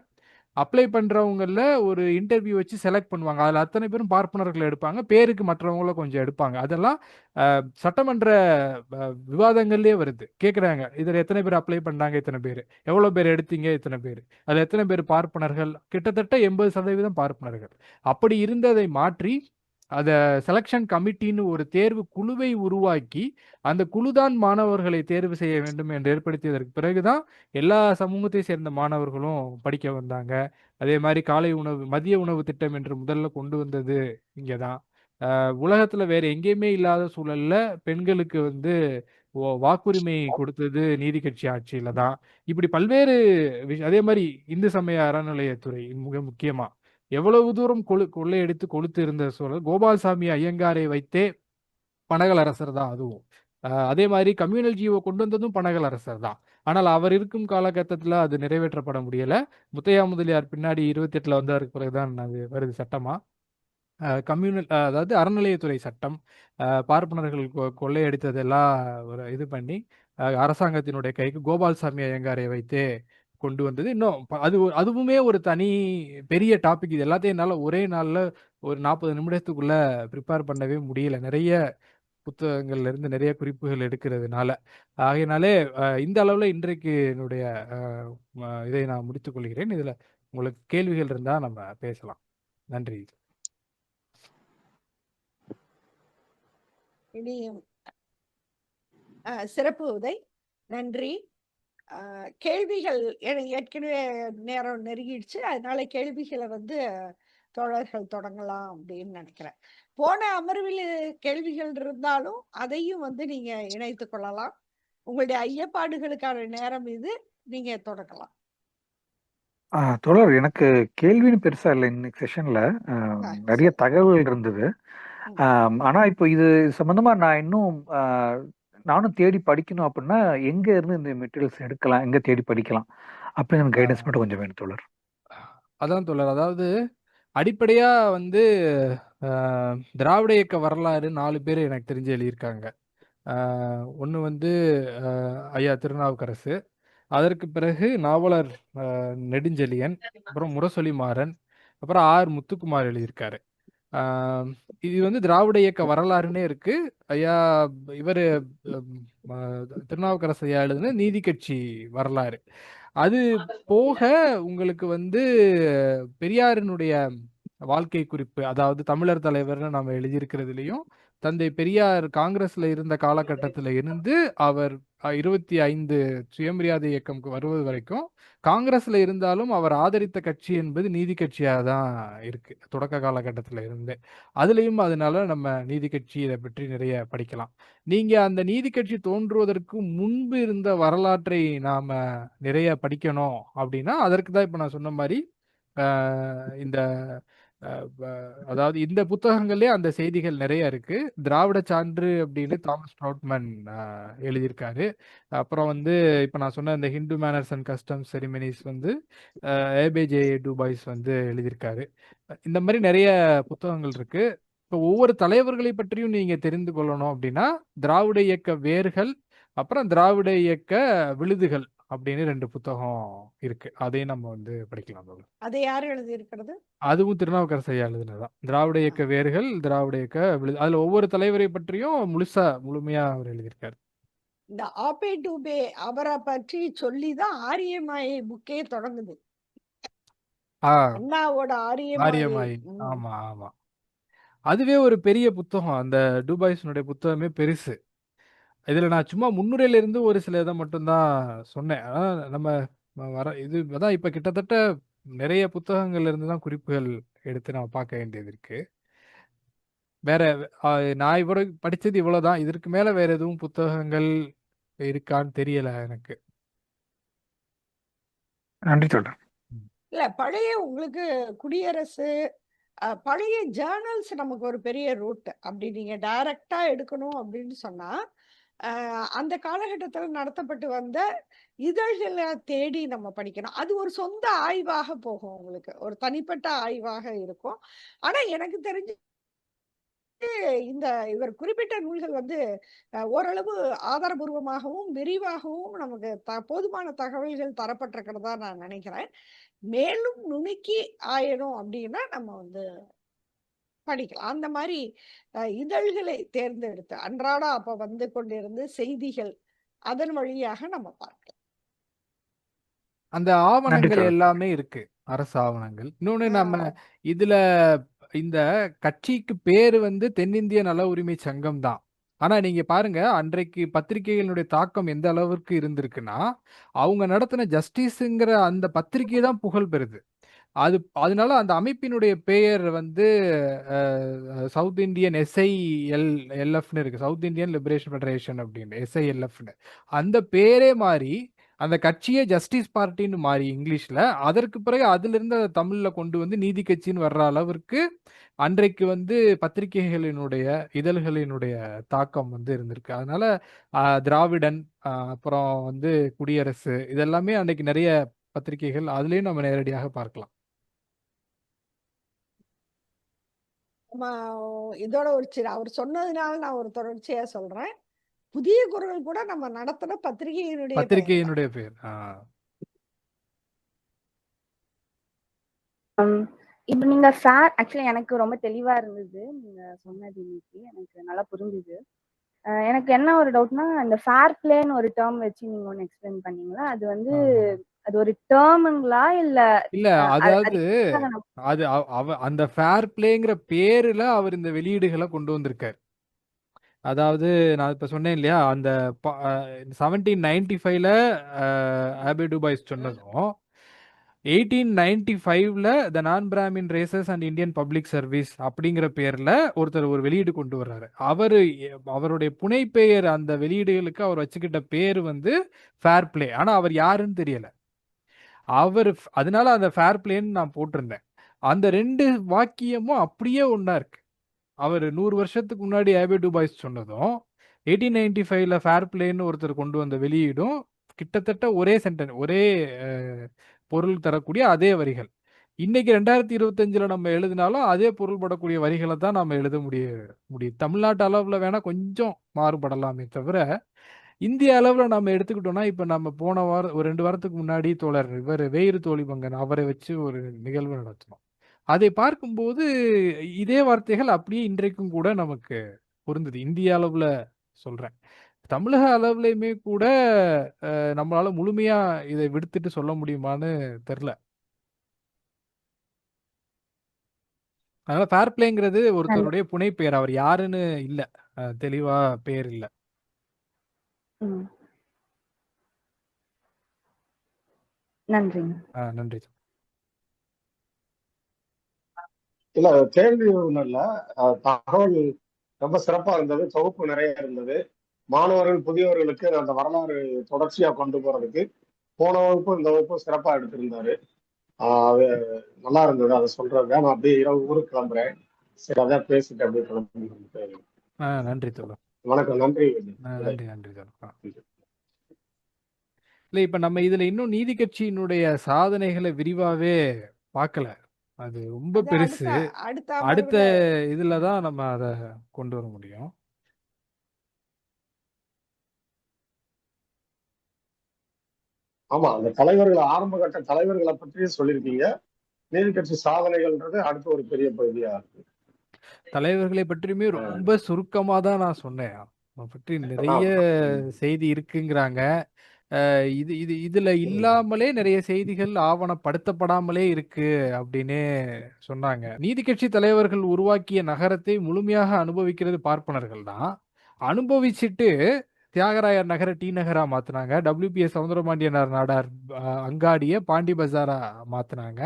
அப்ளை பண்றவங்கல ஒரு இன்டர்வியூ வச்சு செலக்ட் பண்ணுவாங்க. அதுல அத்தனை பேரும் பார்ப்பனர்கள் எடுப்பாங்க. பேருக்கு மற்றவங்கள கொஞ்சம் எடுப்பாங்க. அதெல்லாம் சட்டமன்ற விவாதங்கள்லயே வருது. கேட்குறாங்க. இதுல எத்தனை பேர் அப்ளை பண்ணாங்க? இத்தனை பேரு. எவ்வளவு பேர் எடுத்தீங்க? இத்தனை பேரு. அதுல எத்தனை பேர் பார்ப்பனர்கள்? கிட்டத்தட்ட 80% பார்ப்பனர்கள். அப்படி இருந்ததை மாற்றி அத செலக்ஷன் கமிட்டின்னு ஒரு தேர்வு குழுவை உருவாக்கி அந்த குழுதான் மாணவர்களை தேர்வு செய்ய வேண்டும் என்று ஏற்படுத்தியதற்கு பிறகுதான் எல்லா சமூகத்தை சேர்ந்த மாணவர்களும் படிக்க வந்தாங்க. அதே மாதிரி காலை உணவு மதிய உணவு திட்டம் என்று முதல்ல கொண்டு வந்தது இங்கதான். உலகத்துல வேற எங்கேயுமே இல்லாத சூழல்ல பெண்களுக்கு வந்து வாக்குரிமை கொடுத்தது நீதி கட்சி ஆட்சியில தான். இப்படி பல்வேறு அதே மாதிரி இந்து சமய அறநிலையத்துறை மிக முக்கியமா எவ்வளவு தூரம் கொள்ளையடித்து கொளுத்து இருந்த சூழல் கோபால்சாமி ஐயங்காரை வைத்தே பனகல் அரசர் தான் அதுவும். அதே மாதிரி கம்யூனல் ஜீவோ கொண்டு வந்ததும் பனகல் அரசர் தான். ஆனால் அவர் இருக்கும் காலகட்டத்தில் அது நிறைவேற்றப்பட முடியல. முத்தையா முதலியார் பின்னாடி 28ல வந்ததற்கு பிறகுதான் அது வருது சட்டமா. கம்யூனல் அதாவது அறநிலையத்துறை சட்டம் பார்ப்பனர்கள் கொள்ளையடித்ததெல்லாம் ஒரு இது பண்ணி அரசாங்கத்தினுடைய கைக்கு கோபால்சாமி ஐயங்காரை வைத்தே கொண்டு வந்தது. இன்னும் அதுவுமே ஒரு தனி பெரிய டாபிக். இது எல்லாத்தையும் என்னால ஒரே நாள்ல ஒரு 40 நிமிடத்துக்குள்ள ப்ரிப்பேர் பண்ணவே முடியல. நிறைய புத்தகங்கள்ல இருந்து நிறைய குறிப்புகள் எடுக்கிறதுனால. ஆகையினாலே இந்த அளவுல இன்றைக்கு என்னுடைய இதை நான் முடித்துக் கொள்கிறேன். இதுல உங்களுக்கு கேள்விகள் இருந்தா நம்ம பேசலாம். நன்றி. இனி சிறப்பு உதய், நன்றி. கேள்விகள் ஏற்கனவே நேரம் நெருங்கிடுச்சு, அதனால கேள்விகளை வந்து தோழர்கள் தொடங்கலாம் அப்படின்னு நினைக்கிறேன். போன அமர்வில் கேள்விகள் இருந்தாலும் அதையும் வந்து நீங்க இணைத்துக் கொள்ளலாம். உங்களுடைய ஐயப்பாடுகளுக்கான நேரம் இது, நீங்க தொடங்கலாம். தோழர், எனக்கு கேள்வின்னு பெருசா இல்லை. இன்னைக்கு செஷன்ல நிறைய தகவல்கள் இருந்தது. ஆனா இப்போ இது சம்பந்தமா நான் இன்னும் நானும் தேடி படிக்கணும் அப்படின்னா எங்க இருந்து இந்த மெட்டீரியல்ஸ் எடுக்கலாம், எங்க தேடி படிக்கலாம் அப்படின்னு கைடன்ஸ் மட்டும் கொஞ்சம் வேணும் தோழர். அதான் தோழர், அதாவது அடிப்படையா வந்து திராவிட இயக்க வரலாறு 4 பேர் எனக்கு தெரிஞ்சு எழுதியிருக்காங்க. ஒன்று வந்து ஐயா திருநாவுக்கரசு, அதற்கு பிறகு நாவலர் நெடுஞ்செழியன், அப்புறம் முரசொலி மாறன், அப்புறம் ஆர் முத்துக்குமார் எழுதியிருக்காரு. இது வந்து திராவிட இயக்க வரலாறுன்னே இருக்கு. ஐயா இவர் திருநாவுக்கரசு ஐயா எழுதுன நீதி கட்சி வரலாறு. அது போக உங்களுக்கு வந்து பெரியாரினுடைய வாழ்க்கை குறிப்பு, அதாவது தமிழர் தலைவர்னு நம்ம எழுதியிருக்கிறதுலையும், தந்தை பெரியார் காங்கிரஸ்ல இருந்த காலகட்டத்தில் இருந்து அவர் 25 சுயமரியாதை இயக்கம் வருவது வரைக்கும் காங்கிரஸ்ல இருந்தாலும் அவர் ஆதரித்த கட்சி என்பது நீதி கட்சியாக தான் இருக்கு, தொடக்க காலகட்டத்தில் இருந்து. அதுலேயும் அதனால நம்ம நீதி கட்சி இதை பற்றி நிறைய படிக்கலாம். நீங்க அந்த நீதி கட்சி தோன்றுவதற்கு முன்பு இருந்த வரலாற்றை நாம நிறைய படிக்கணும் அப்படின்னா, அதற்கு தான் இப்ப நான் சொன்ன மாதிரி இந்த அதாவது இந்த புத்தகங்களே அந்த செய்திகள் நிறைய இருக்கு. திராவிட சான்று அப்படின்னு தாமஸ் ட்ரவுட்மன் எழுதியிருக்காரு. அப்புறம் வந்து இப்ப நான் சொன்ன இந்த Hindu manners and customs ceremonies வந்து ஏபேஜே டுபாய்ஸ் வந்து எழுதியிருக்காரு. இந்த மாதிரி நிறைய புத்தகங்கள் இருக்கு. இப்போ ஒவ்வொரு தலைவர்களை பற்றியும் நீங்க தெரிந்து கொள்ளணும் அப்படின்னா, திராவிட இயக்க வேர்கள், அப்புறம் திராவிட இயக்க விழுதுகள் அப்படின்னு 2 புத்தகம் இருக்கு. அதையும் நம்ம வந்து படிக்கலாம். அதை யார் எழுதியிருக்கிறது? அதுவும் திருநாவுக்கரசு ஐயா எழுதினதுதான். திராவிட இயக்க வேர்கள், திராவிட இயக்க விழுது. அதுல ஒவ்வொரு தலைவரை பற்றியும் முழுமையா அவர் எழுதியிருக்காரு. இந்த ஆபே டூபே அவரை பற்றி சொல்லிதான் ஆரியமாயை புக்கே தொடங்குது. அண்ணாவோட ஆரியமாயை. ஆரியமாயி. ஆமா ஆமா. அதுவே ஒரு பெரிய புத்தகம். அந்த டூபாய்ஸனுடைய புத்தகமே பெருசு. இதுல நான் சும்மா முன்னுரையில இருந்து ஒரு சில இதை மட்டும்தான் சொன்னேன். நம்ம இது அதான் இப்ப கிட்டத்தட்ட நிறைய புத்தகங்கள்ல இருந்து தான் குறிப்புகள் எடுத்து நம்ம பார்க்க வேண்டியது இருக்கு. வேற நான் இவ்வளவு படிச்சது இவ்வளவுதான். இதற்கு மேல வேற எதுவும் புத்தகங்கள் இருக்கான்னு தெரியல எனக்கு. நன்றி தொடர். இல்ல பழைய உங்களுக்கு குடியரசு பழைய ஜேர்னல்ஸ் நமக்கு ஒரு பெரிய ரூட். அப்படி நீங்க டைரக்டா எடுக்கணும் அப்படின்னு சொன்னா அந்த காலகட்டத்தில் நடத்தப்பட்டு வந்த இதழ்களை தேடி நம்ம படிக்கணும். அது ஒரு சொந்த ஆய்வாக போகும், உங்களுக்கு ஒரு தனிப்பட்ட ஆய்வாக இருக்கும். ஆனா எனக்கு தெரிஞ்சு இந்த இவர் குறிப்பிட்ட நூல்கள் வந்து ஓரளவு ஆதாரபூர்வமாகவும் விரிவாகவும் நமக்கு போதுமான தகவல்கள் தரப்பட்டிருக்கிறதா நான் நினைக்கிறேன். மேலும் நுணுக்கி ஆயணும் அப்படின்னா நம்ம வந்து படிக்கலாம். அந்த மாதிரி இதழ்களை தேர்ந்தெடுத்து அன்றாட அப்ப வந்து கொண்டிருந்து செய்திகள் அதன் வழியாக நம்ம பார்க்கலாம். அந்த ஆவணங்கள் எல்லாமே இருக்கு, அரசு ஆவணங்கள். இன்னொன்னு நம்ம இதுல இந்த கட்சிக்கு பேரு வந்து தென்னிந்திய நல உரிமை சங்கம் தான். ஆனா நீங்க பாருங்க, அன்றைக்கு பத்திரிகைகளுடைய தாக்கம் எந்த அளவிற்கு இருந்திருக்குன்னா, அவங்க நடத்தின ஜஸ்டிஸ்ங்கிற அந்த பத்திரிகை தான் புகழ் பெறுது. அதனால அந்த அமைப்பினுடைய பெயர் வந்து சவுத் இந்தியன் எஸ்ஐஎல்எஃப்னு இருக்கு, சவுத் இந்தியன் லிபரேஷன் ஃபெடரேஷன் அப்படின்னு, எஸ்ஐஎல்எஃப்னு. அந்த பேரே மாறி அந்த கட்சியே ஜஸ்டிஸ் பார்ட்டின்னு மாறி இங்கிலீஷ்ல, அதற்கு பிறகு அதுல இருந்து அதை தமிழ்ல கொண்டு வந்து நீதி கட்சின்னு வர்ற அளவிற்கு அன்றைக்கு வந்து பத்திரிகைகளினுடைய இதழ்களினுடைய தாக்கம் வந்து இருந்திருக்கு. அதனால திராவிடன், அப்புறம் வந்து குடியரசு, இதெல்லாமே அன்னைக்கு நிறைய பத்திரிகைகள், அதுலயும் நம்ம நேரடியாக பார்க்கலாம். இதோட ஒரு அவர் சொன்னதுனால நான் ஒரு தொடர்ச்சியா சொல்றேன். புதிய குரல் கூட நம்ம நடத்தின பத்திரிகையினுடைய பேர். இப்ப நீங்க ஃபேர் ஆக்சுவலி எனக்கு ரொம்ப தெளிவா இருந்தது நீங்க சொன்னது, இன்னைக்கு எனக்கு நல்லா புரிஞ்சுது. எனக்கு என்ன ஒரு டவுட்னா, இந்த ஃபேர் பிளேன்னு ஒரு டேர்ம் வச்சு நீங்க ஒன்னு எக்ஸ்பிளைன் பண்ணீங்களா? அது வந்து அது ஒரு டேர்முங்களா இல்ல? இல்ல, அதாவது அது அந்த ஃபேர் பிளேங்கிற பேருல அவர் இந்த வெளியீடுகளை கொண்டு வந்திருக்காரு. அதாவது நான் இப்ப சொன்னேன் இல்லையா, அந்த 1795ல ஆபே டுபாய்ஸ் சொன்னதும், 1895ல த நான் Brahmin races and Indian public service அப்படிங்கிற பேர்ல ஒருத்தர் ஒரு வெளியீடு கொண்டு வர்றாரு. அவருடைய புனை பெயர், அந்த வெளியீடுகளுக்கு அவர் வச்சுக்கிட்ட பேர் வந்து ஃபேர் பிளே. ஆனா அவர் யாருன்னு தெரியல. அதனால அந்த ஃபேர் பிளேன்னு நான் போட்டிருந்தேன். அந்த 2 வாக்கியமும் அப்படியே ஒன்னா இருக்கு. அவர் 100 வருஷத்துக்கு முன்னாடி ஆபே டுபாய்ஸ் சொன்னதும், 1895ல ஃபேர் பிளேன்னு ஒருத்தர் கொண்டு வந்த வெளியீடும் கிட்டத்தட்ட ஒரே சென்டென்ஸ், ஒரே பொருள் தரக்கூடிய அதே வரிகள். இன்னைக்கு 2025ல நம்ம எழுதினாலும் அதே பொருள்படக்கூடிய வரிகளை தான் நம்ம எழுத முடியும். தமிழ்நாட்டு அளவுல வேணா கொஞ்சம் மாறுபடலாமே தவிர, இந்திய அளவுல நம்ம எடுத்துக்கிட்டோம்னா, இப்ப நம்ம போன வாரம் ஒரு 2 வாரத்துக்கு முன்னாடி தோழர் இவர் வேயிறு தோழிபங்கன் அவரை வச்சு ஒரு நிகழ்வு நடத்தினோம். அதை பார்க்கும்போது இதே வார்த்தைகள் அப்படியே இன்றைக்கும் கூட நமக்கு பொருந்தது. இந்திய அளவுல சொல்றேன். தமிழக அளவுலயுமே கூட நம்மளால முழுமையா இதை விடுத்துட்டு சொல்ல முடியுமான்னு தெரியல. அதனால ஃபேர் பிளேங்கிறது நன்றி. ஒருத்தருடைய புனை பெயர். அவர் யாருன்னு இல்ல. தெளிவா பேர் இல்ல. ம். நன்றிங்க. நன்றி. இல்ல கேள்வி ஒண்ணும் இல்ல. தகவல் ரொம்ப சிறப்பா இருந்தது. தொகுப்பு நிறைய இருந்தது. மாணவர்கள், புதியவர்களுக்கு அந்த வரலாறு தொடர்ச்சியா கொண்டு போறதுக்கு போன வகுப்பும் இந்த வகுப்பும் சிறப்பா எடுத்திருந்தாரு. அது நல்லா இருந்தது. அதை சொல்றதுக்கு நான் அப்படியே இரவு ஊருக்கு கிளம்புறேன். சரி, அதான் பேசிட்டு அப்படியே கிளம்பி. நன்றி தோழர். வணக்கம். நன்றி. நன்றி தோழர். இல்ல, இப்ப நம்ம இதுல இன்னும் நீதி கட்சியினுடைய சாதனைகளை விரிவாவே பார்க்கல. அது ரொம்ப பெருசு. அடுத்த இதுலதான் நம்ம அதை கொண்டு வர முடியும். ஆமா, அந்த தலைவர்கள், ஆரம்ப கட்ட தலைவர்களை பற்றியே சொல்லியிருக்கீங்க. நீதி கட்சி சாதனைகள்ன்றது அடுத்த ஒரு பெரிய பகுதியா இருக்கு. தலைவர்களை பற்றியுமே ரொம்ப சுருக்கமா தான் நான் சொன்னேன். அதை பற்றி நிறைய செய்தி இருக்குங்கிறாங்க. இதுல இல்லாமலே நிறைய செய்திகள் ஆவணப்படுத்தப்படாமலே இருக்கு அப்படின்னு சொன்னாங்க. நீதி கட்சி தலைவர்கள் உருவாக்கிய நகரத்தை முழுமையாக அனுபவிக்கிறது பார்ப்பனர்கள் தான். அனுபவிச்சுட்டு தியாகராயர் நகர டி நகரா மாத்தினாங்க. WPS சவுந்தரபாண்டியனார் நாடார் அங்காடிய பாண்டி பஜாரா மாத்தினாங்க.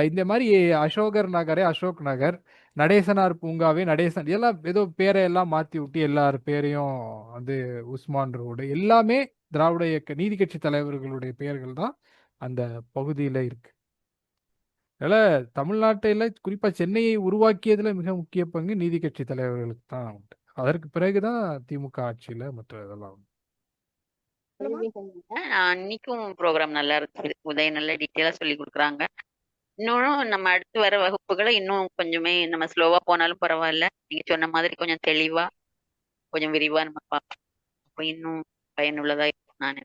இந்த மாதிரி அசோகர் நகரே அசோக் நகர், நடேசனார் பூங்காவே நடேசன், எல்லாம் ஏதோ பேரை எல்லாம் மாத்தி விட்டு எல்லார் பேரையும் வந்து உஸ்மான் ரோடு, எல்லாமே திராவிட இயக்க நீதி கட்சி தலைவர்களுடைய பெயர்கள் தான் அந்த பகுதியில இருக்கு. அதனால தமிழ்நாட்டில குறிப்பா சென்னையை உருவாக்கியதுல மிக முக்கிய பங்கு நீதி கட்சி தலைவர்களுக்கு தான் உண்டு. அதற்கு பிறகுதான் திமுக ஆட்சியில மற்ற இதெல்லாம் உண்டு. அன்னைக்கும் ப்ரோக்ராம் நல்லா இருக்கு. உதயம் நல்ல டீட்டெயிலா சொல்லி கொடுக்குறாங்க. இன்னொன்னும் நம்ம அடுத்து வர வகுப்புகளை இன்னும் கொஞ்சமே நம்ம ஸ்லோவா போனாலும் பரவாயில்ல, நீங்க சொன்ன மாதிரி கொஞ்சம் தெளிவா கொஞ்சம் விரிவா நம்ம பார்ப்போம். அப்போ இன்னும் பயனுள்ளதா இருக்கும். நான்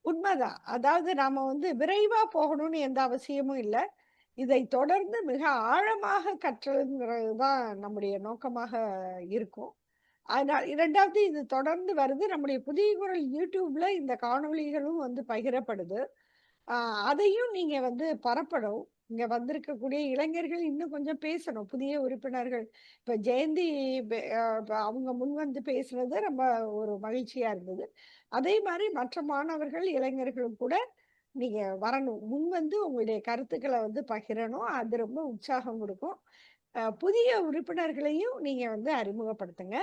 உண்மைதான். அதாவது நாம வந்து விரைவா போகணும்னு எந்த அவசியமும் இல்லை. இதை தொடர்ந்து மிக ஆழமாக கற்றல்ங்கிறது தான் நம்முடைய நோக்கமாக இருக்கும். அதனால் இரண்டாவது, இது தொடர்ந்து வருது. நம்முடைய புதிய குரல் யூடியூப்ல இந்த காணொளிகளும் வந்து பகிரப்படுது. அதையும் நீங்க வந்து பரப்பணும். இங்க வந்திருக்கக்கூடிய இளைஞர்கள் இன்னும் கொஞ்சம் பேசணும். புதிய உறுப்பினர்கள் இப்ப ஜெயந்தி அவங்க முன் வந்து பேசுனது ரொம்ப ஒரு மகிழ்ச்சியா இருந்தது. அதே மாதிரி மற்ற மாணவர்கள், இளைஞர்களும் கூட நீங்க வரணும். முன் வந்து உங்களுடைய கருத்துக்களை வந்து பகிரணும். அது ரொம்ப உற்சாகம் கொடுக்கும். புதிய உறுப்பினர்களையும் நீங்க வந்து அறிமுகப்படுத்துங்க.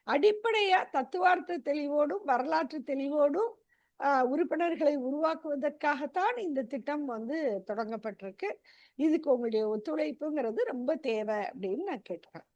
அடிப்படையா தத்துவார்த்த தெளிவோடும் வரலாற்று தெளிவோடும் உறுப்பினர்களை உருவாக்குவதற்காகத்தான் இந்த திட்டம் வந்து தொடங்கப்பட்டிருக்கு. இதுக்கு உங்களுடைய ஒத்துழைப்புங்கிறது ரொம்ப தேவை அப்படின்னு நான் கேட்கிறேன்.